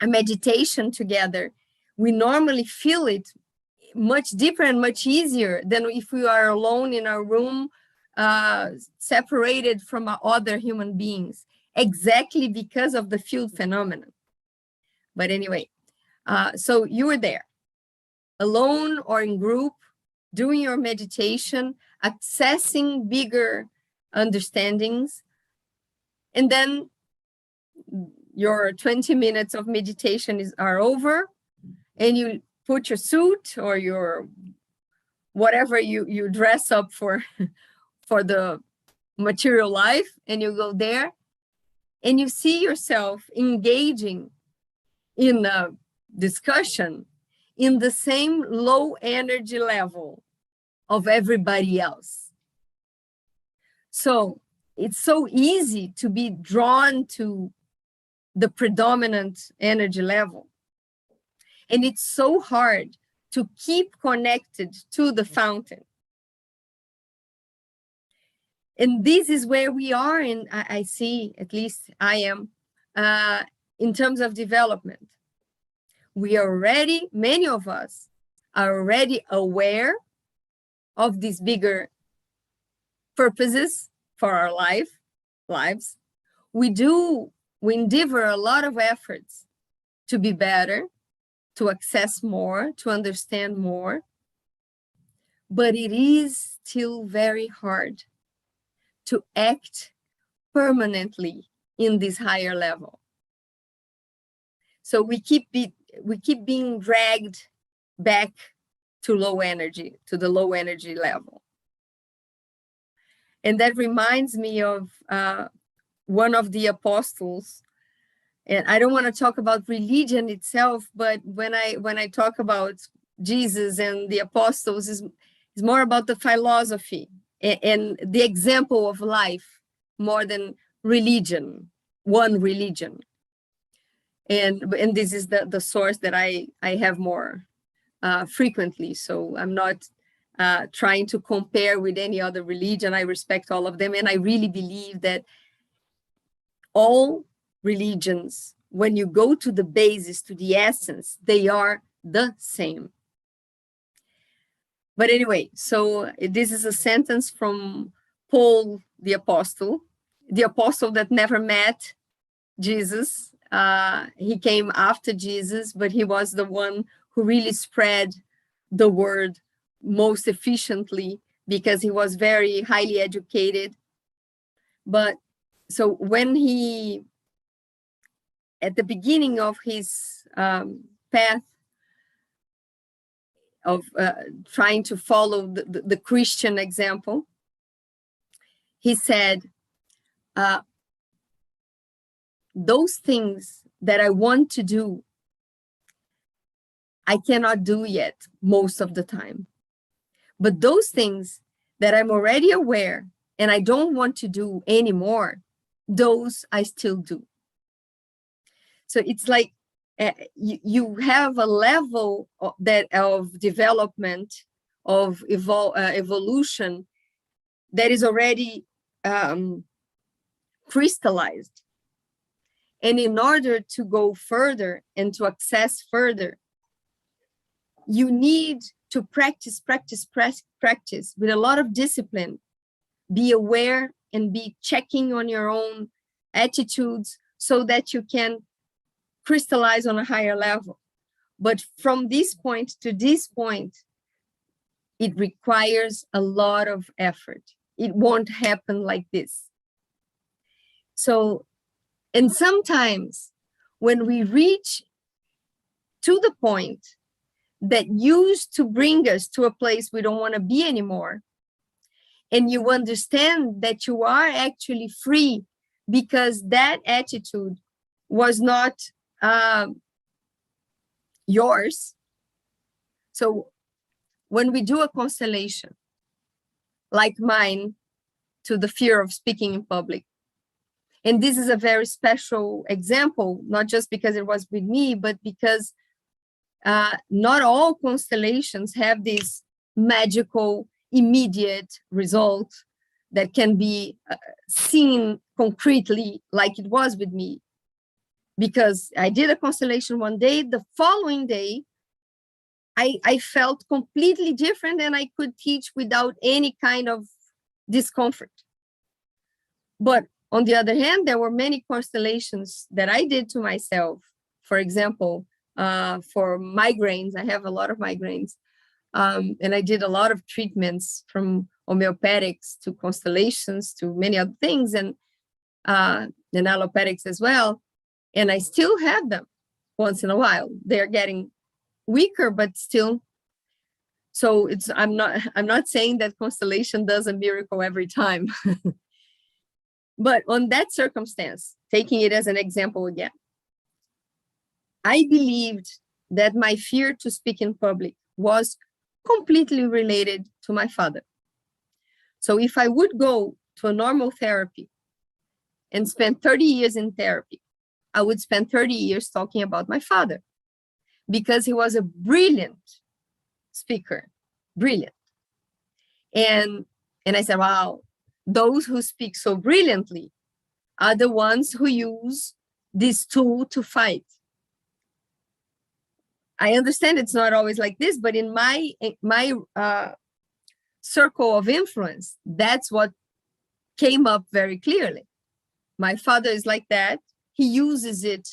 meditation together, we normally feel it much deeper and much easier than if we are alone in our room, separated from other human beings, exactly because of the field phenomenon. But anyway, so you were there, alone or in group, doing your meditation, accessing bigger understandings, and then your 20 minutes of meditation are over, and you put your suit or your whatever you dress up for for the material life, and you go there and you see yourself engaging in a discussion in the same low energy level of everybody else. So it's so easy to be drawn to the predominant energy level. And it's so hard to keep connected to the fountain. And this is where we are, and I see, at least I am, in terms of development. We are already, many of us are already aware of these bigger purposes for our lives. We endeavor a lot of efforts to be better, to access more, to understand more, but it is still very hard to act permanently in this higher level. So we keep being dragged back to low energy, to the low energy level. And that reminds me of one of the apostles. And I don't want to talk about religion itself, but when I talk about Jesus and the apostles, is more about the philosophy and the example of life more than religion, one religion. And this is the source that I have more frequently. So I'm not trying to compare with any other religion. I respect all of them. And I really believe that all religions, when you go to the basis, to the essence, they are the same. But anyway, so this is a sentence from Paul the apostle that never met Jesus. He came after Jesus, but he was the one who really spread the word most efficiently because he was very highly educated. But so when he, at the beginning of his path of trying to follow the Christian example, he said, those things that I want to do, I cannot do yet most of the time. But those things that I'm already aware and I don't want to do anymore, those I still do. So it's like you have a level of development, of evolution that is already crystallized. And in order to go further and to access further, you need to practice with a lot of discipline. Be aware and be checking on your own attitudes so that you can crystallize on a higher level. But from this point to this point, it requires a lot of effort. It won't happen like this. So, and sometimes when we reach to the point that used to bring us to a place we don't want to be anymore, and you understand that you are actually free because that attitude was not yours. So when we do a constellation like mine to the fear of speaking in public, and this is a very special example, not just because it was with me, but because not all constellations have this magical, immediate result that can be seen concretely like it was with me. Because I did a constellation one day, the following day, I felt completely different and I could teach without any kind of discomfort. But on the other hand, there were many constellations that I did to myself. For example, for migraines, I have a lot of migraines. And I did a lot of treatments from homeopathics to constellations to many other things and allopathics as well. And I still have them once in a while. They're getting weaker, but still. So I'm not saying that constellation does a miracle every time. But on that circumstance, taking it as an example again, I believed that my fear to speak in public was completely related to my father. So if I would go to a normal therapy and spend 30 years in therapy, I would spend 30 years talking about my father because he was a brilliant speaker, brilliant. And I said, wow, those who speak so brilliantly are the ones who use this tool to fight. I understand it's not always like this, but in my circle of influence, that's what came up very clearly. My father is like that. He uses it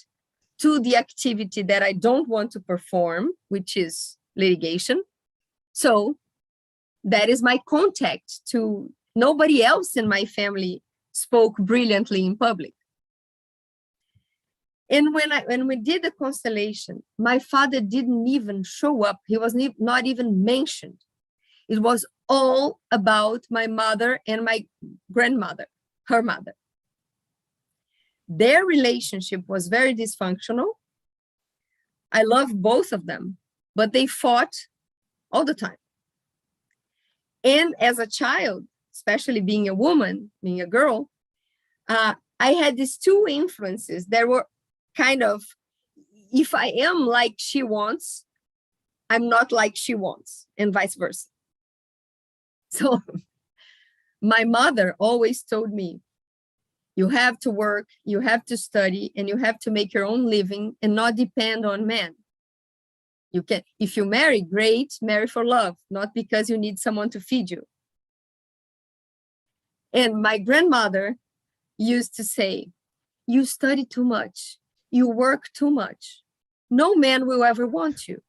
to the activity that I don't want to perform, which is litigation. So that is my contact to nobody else in my family spoke brilliantly in public. And when we did the constellation, my father didn't even show up. He was not even mentioned. It was all about my mother and my grandmother, her mother. Their relationship was very dysfunctional. I love both of them, but they fought all the time. And as a child, especially being a woman, being a girl, I had these two influences that were kind of, if I am like she wants, I'm not like she wants, and vice versa. So my mother always told me, you have to work, you have to study, and you have to make your own living and not depend on men. You can, if you marry, great, marry for love, not because you need someone to feed you. And my grandmother used to say, you study too much, you work too much. No man will ever want you.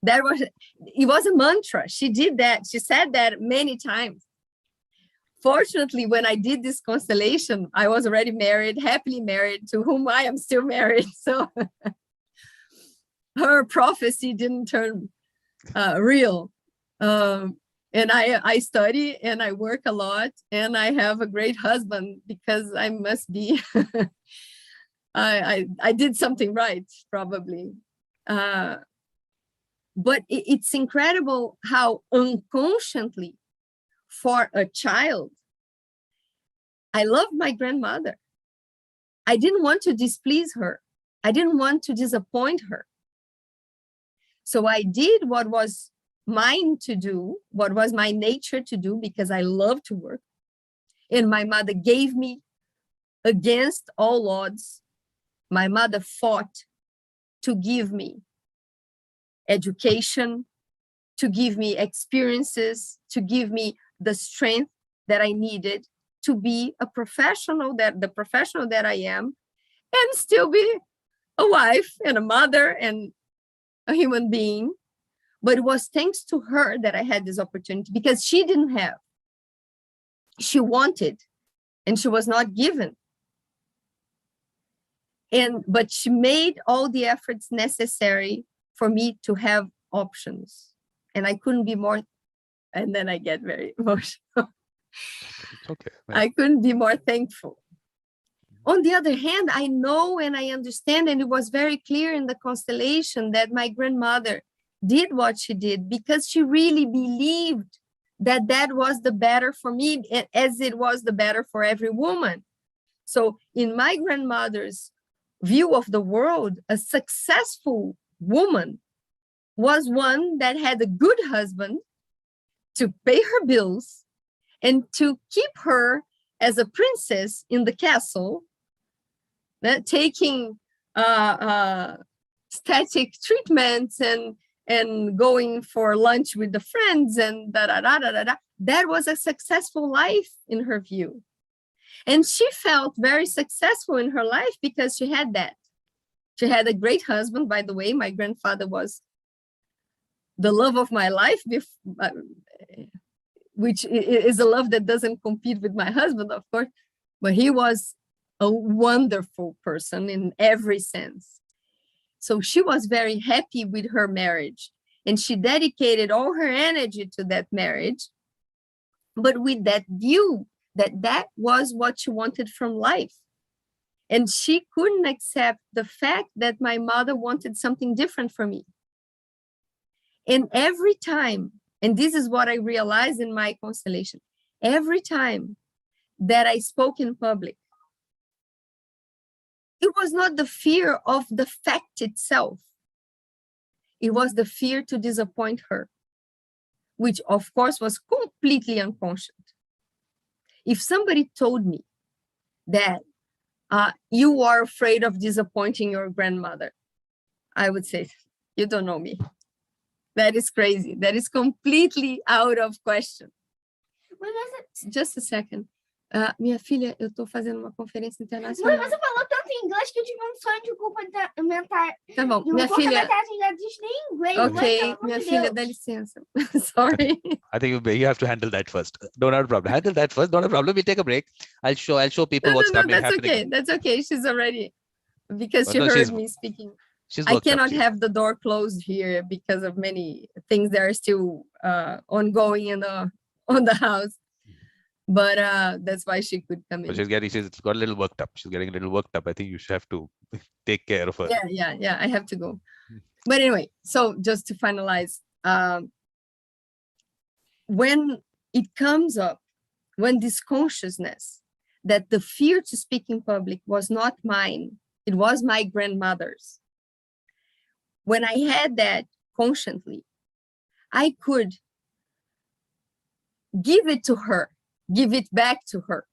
It was a mantra. She did that. She said that many times. Fortunately, when I did this constellation, I was already married, happily married, to whom I am still married. So her prophecy didn't turn real. And I study and I work a lot and I have a great husband because I must be, I did something right, probably. But it's incredible how unconsciously for a child, I loved my grandmother. I didn't want to displease her. I didn't want to disappoint her. So I did what was mine to do, what was my nature to do, because I love to work. And my mother gave me against all odds. My mother fought to give me education, to give me experiences, to give me the strength that I needed to be a professional, the professional that I am, and still be a wife and a mother and a human being. But it was thanks to her that I had this opportunity, because she didn't have. She wanted, and she was not given. But she made all the efforts necessary for me to have options. And I couldn't be more, and then I get very emotional. It's okay. I couldn't be more thankful. On the other hand, I know and I understand, and it was very clear in the constellation, that my grandmother did what she did because she really believed that that was the better for me, as it was the better for every woman. So in my grandmother's view of the world, a successful woman was one that had a good husband to pay her bills and to keep her as a princess in the castle, taking static treatments and going for lunch with the friends and da-da-da-da-da. That was a successful life in her view. And she felt very successful in her life because she had that. She had a great husband, by the way. My grandfather was the love of my life, which is a love that doesn't compete with my husband, of course, but he was a wonderful person in every sense. So she was very happy with her marriage, and she dedicated all her energy to that marriage, but with that view that that was what she wanted from life. And she couldn't accept the fact that my mother wanted something different from me. And every time, and this is what I realized in my constellation, every time that I spoke in public, it was not the fear of the fact itself. It was the fear to disappoint her, which of course was completely unconscious. If somebody told me that you are afraid of disappointing your grandmother, I would say, you don't know me. That is crazy. That is completely out of question. Just a second. Minha filha, eu estou fazendo uma conferência internacional. Mãe, você falou tanto em inglês que eu tive um sonho de complementar. Tá bom, minha filha. Em inglês, Ok, minha filha, dá licença. Sorry. I think you have to handle that first. Don't have a problem. Handle that first. Don't have a problem. We take a break. I'll show people what's happening. That's okay. That's okay. She's already, because she heard me speaking. I cannot have the door closed here because of many things that are still ongoing in the house. But that's why she could come in. She's got a little worked up. She's getting a little worked up. I think you should have to take care of her. Yeah. I have to go. But anyway, so just to finalize, when it comes up, when this consciousness that the fear to speak in public was not mine, it was my grandmother's. When I had that consciously, I could give it to her, give it back to her.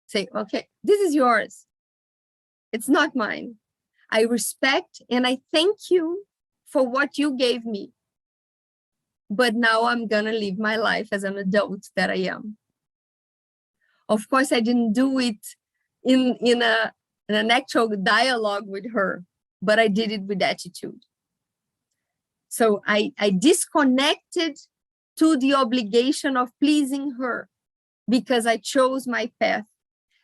Say, okay, this is yours. It's not mine. I respect and I thank you for what you gave me. But now I'm gonna live my life as an adult that I am. Of course, I didn't do it in an actual dialogue with her, but I did it with attitude. So I disconnected to the obligation of pleasing her because I chose my path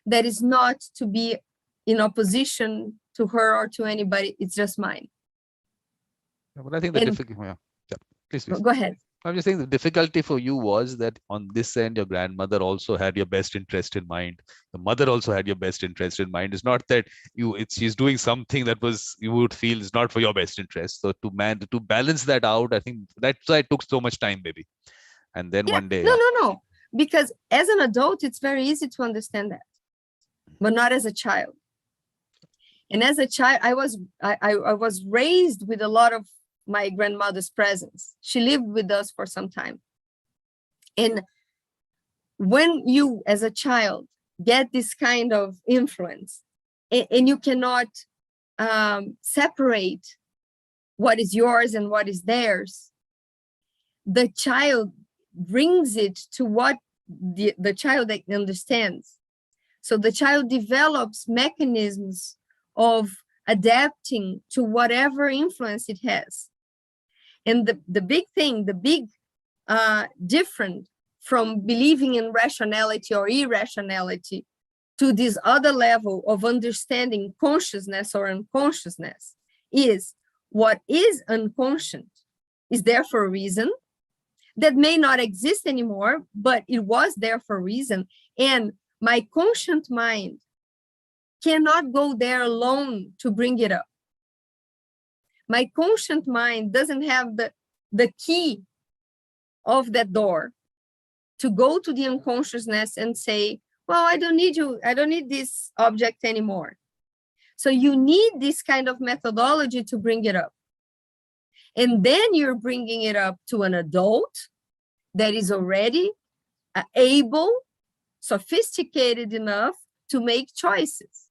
that is not to be in opposition to her or to anybody. It's just mine. But I think the difficulty, please. Go ahead. I'm just saying the difficulty for you was that on this end, your grandmother also had your best interest in mind. The mother also had your best interest in mind. It's not that she's doing something that you would feel is not for your best interest. So to balance that out, I think that's why it took so much time, maybe. And then one day. No. Because as an adult, it's very easy to understand that, but not as a child. And as a child, I was raised with a lot of my grandmother's presence. She lived with us for some time. And when you, as a child, get this kind of influence, and you cannot separate what is yours and what is theirs, the child brings it to what the child understands. So the child develops mechanisms of adapting to whatever influence it has. And the big thing, the big different from believing in rationality or irrationality to this other level of understanding consciousness or unconsciousness is what is unconscious is there for a reason that may not exist anymore, but it was there for a reason. And my conscient mind cannot go there alone to bring it up. My conscient mind doesn't have the key of that door to go to the unconsciousness and say, well, I don't need you. I don't need this object anymore. So you need this kind of methodology to bring it up. And then you're bringing it up to an adult that is already able, sophisticated enough to make choices.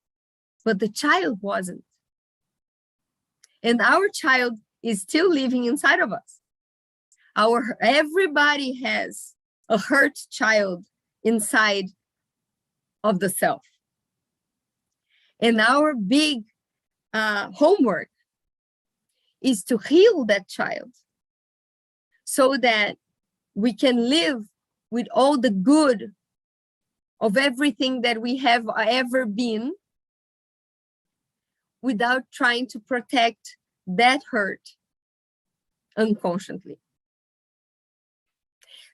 But the child wasn't. And our child is still living inside of us. Everybody has a hurt child inside of the self. And our big homework is to heal that child so that we can live with all the good of everything that we have ever been without trying to protect that hurt unconsciously.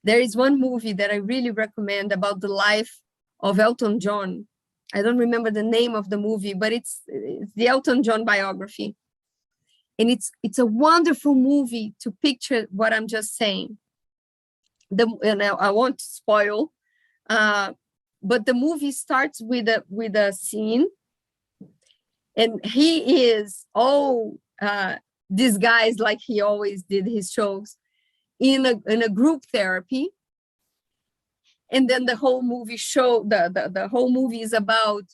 There is one movie that I really recommend about the life of Elton John. I don't remember the name of the movie, but it's the Elton John biography. And it's a wonderful movie to picture what I'm just saying. And I won't spoil, but the movie starts with a scene, and he is all disguised like he always did his shows in a group therapy. And then the whole movie the whole movie is about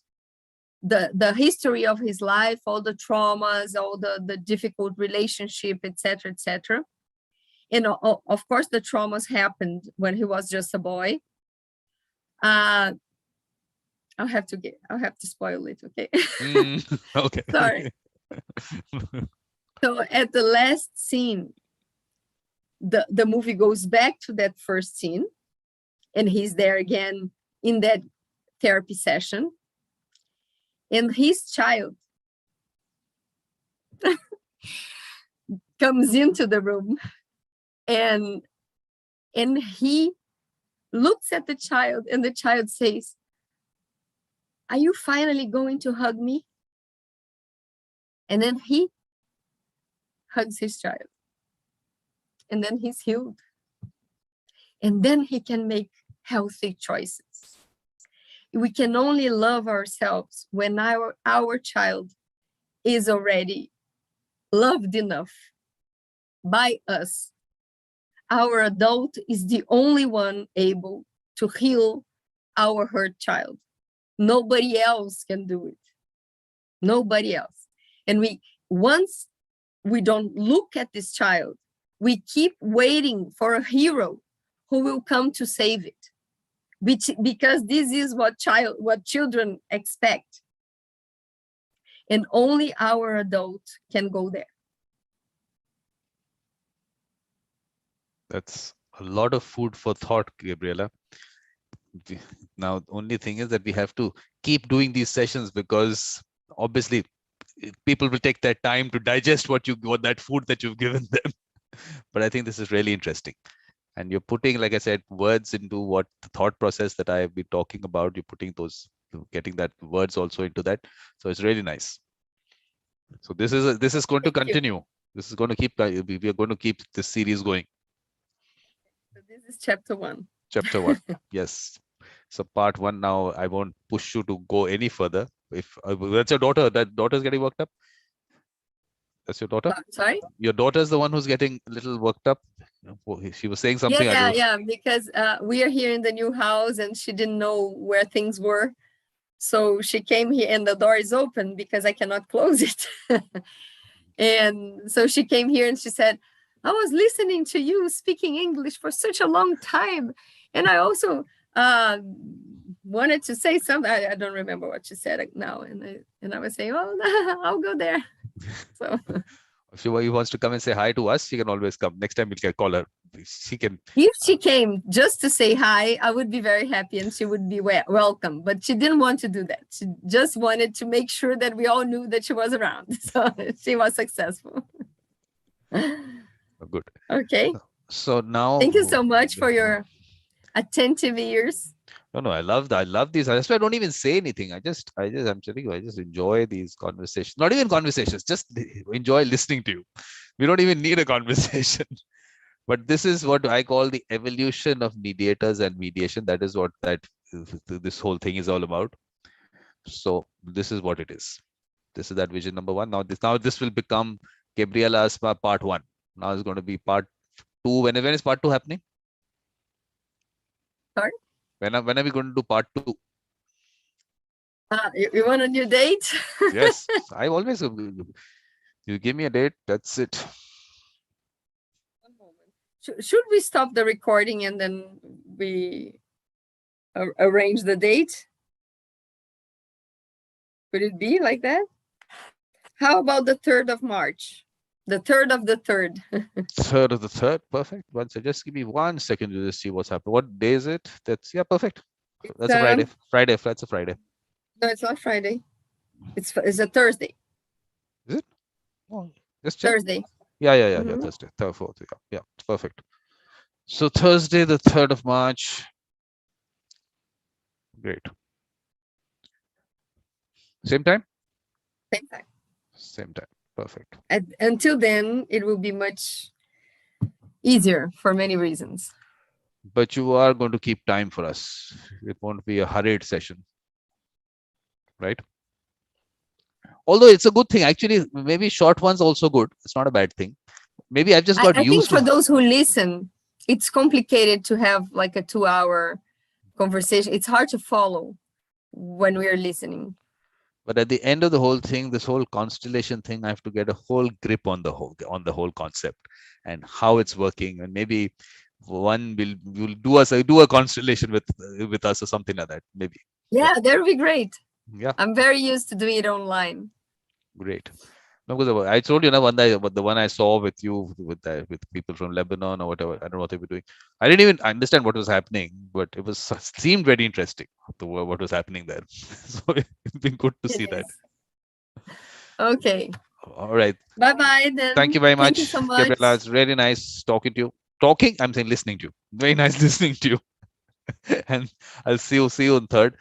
the history of his life, all the traumas, all the difficult relationship, etc., etc. And of course, the traumas happened when he was just a boy. I'll have to spoil it, okay? Okay. Sorry. So at the last scene, the movie goes back to that first scene, and he's there again in that therapy session. And his child comes into the room, and he looks at the child, and the child says, "Are you finally going to hug me?" And then he hugs his child. And then he's healed. And then he can make healthy choices. We can only love ourselves when our child is already loved enough by us. Our adult is the only one able to heal our hurt child. Nobody else can do it. Nobody else. And once we don't look at this child, we keep waiting for a hero who will come to save it. Because this is what children expect. And only our adult can go there. That's a lot of food for thought, Gabriela. Now, the only thing is that we have to keep doing these sessions, because obviously people will take their time to digest what that food that you've given them. But I think this is really interesting. And you're putting, like I said, words into what the thought process that I've been talking about. You're putting getting that words also into that. So it's really nice. So this is going to continue. This is going to keep, we are going to keep this series going. So this is chapter 1. Chapter 1. Yes. So part 1 now, I won't push you to go any further. If that's your daughter, that daughter's getting worked up. That's your daughter. Sorry? Your daughter's the one who's getting a little worked up. She was saying something. Yeah, because we are here in the new house and she didn't know where things were. So she came here and the door is open because I cannot close it. And so she came here and she said, I was listening to you speaking English for such a long time. And I also wanted to say something. I don't remember what she said now. And I was saying, oh, I'll go there. So if she wants to come and say hi to us, she can always come. Next time we'll call her. She can. If she came just to say hi, I would be very happy and she would be welcome. But she didn't want to do that. She just wanted to make sure that we all knew that she was around. So she was successful. Good. Okay. So now. Thank you so much for your attentive ears. No, I love these. That's why I don't even say anything. I'm telling you, I just enjoy these conversations. Not even conversations, just enjoy listening to you. We don't even need a conversation. But this is what I call the evolution of mediators and mediation. That is what this whole thing is all about. So this is what it is. This is that vision number 1. Now this will become Gabriela Assmar part 1. Now it's going to be part 2. When is part 2 happening? Sorry? When are we going to do part 2? You want a new date? Yes, I always. You give me a date. That's it. One moment. Should we stop the recording and then we arrange the date? Could it be like that? How about the 3rd of March? The 3rd of the 3rd. 3rd of the 3rd. Perfect. Just give me 1 second to just see what's happening. What day is it? That's perfect. That's a Friday. Friday. That's a Friday. No, it's not Friday. It's a Thursday. Is it? Oh, just check. Thursday. Yeah. Thursday. 3rd, 4th. Yeah. It's perfect. So Thursday, the 3rd of March. Great. Same time? Same time. Same time. Perfect. Until then, it will be much easier for many reasons. But you are going to keep time for us. It won't be a hurried session. Right? Although it's a good thing. Actually, maybe short ones also good. It's not a bad thing. Maybe I've just got I used think for those who listen, it's complicated to have like a 2-hour conversation. It's hard to follow when we are listening. But at the end of the whole thing, this whole constellation thing, I have to get a whole grip on the whole concept and how it's working. And maybe one will do a constellation with us or something like that. Maybe. Yeah, that would be great. Yeah. I'm very used to doing it online. Great. No, because I told you the one I saw with you with people from Lebanon or whatever. I don't know what they were doing. I didn't even understand what was happening, but it seemed very interesting what was happening there. So it's been good to see that. Okay. All right. Bye then. Thank you very much. Thank you so much. Gabriela, it's really nice talking to you. I'm saying listening to you. Very nice listening to you. And I'll see you on 3rd.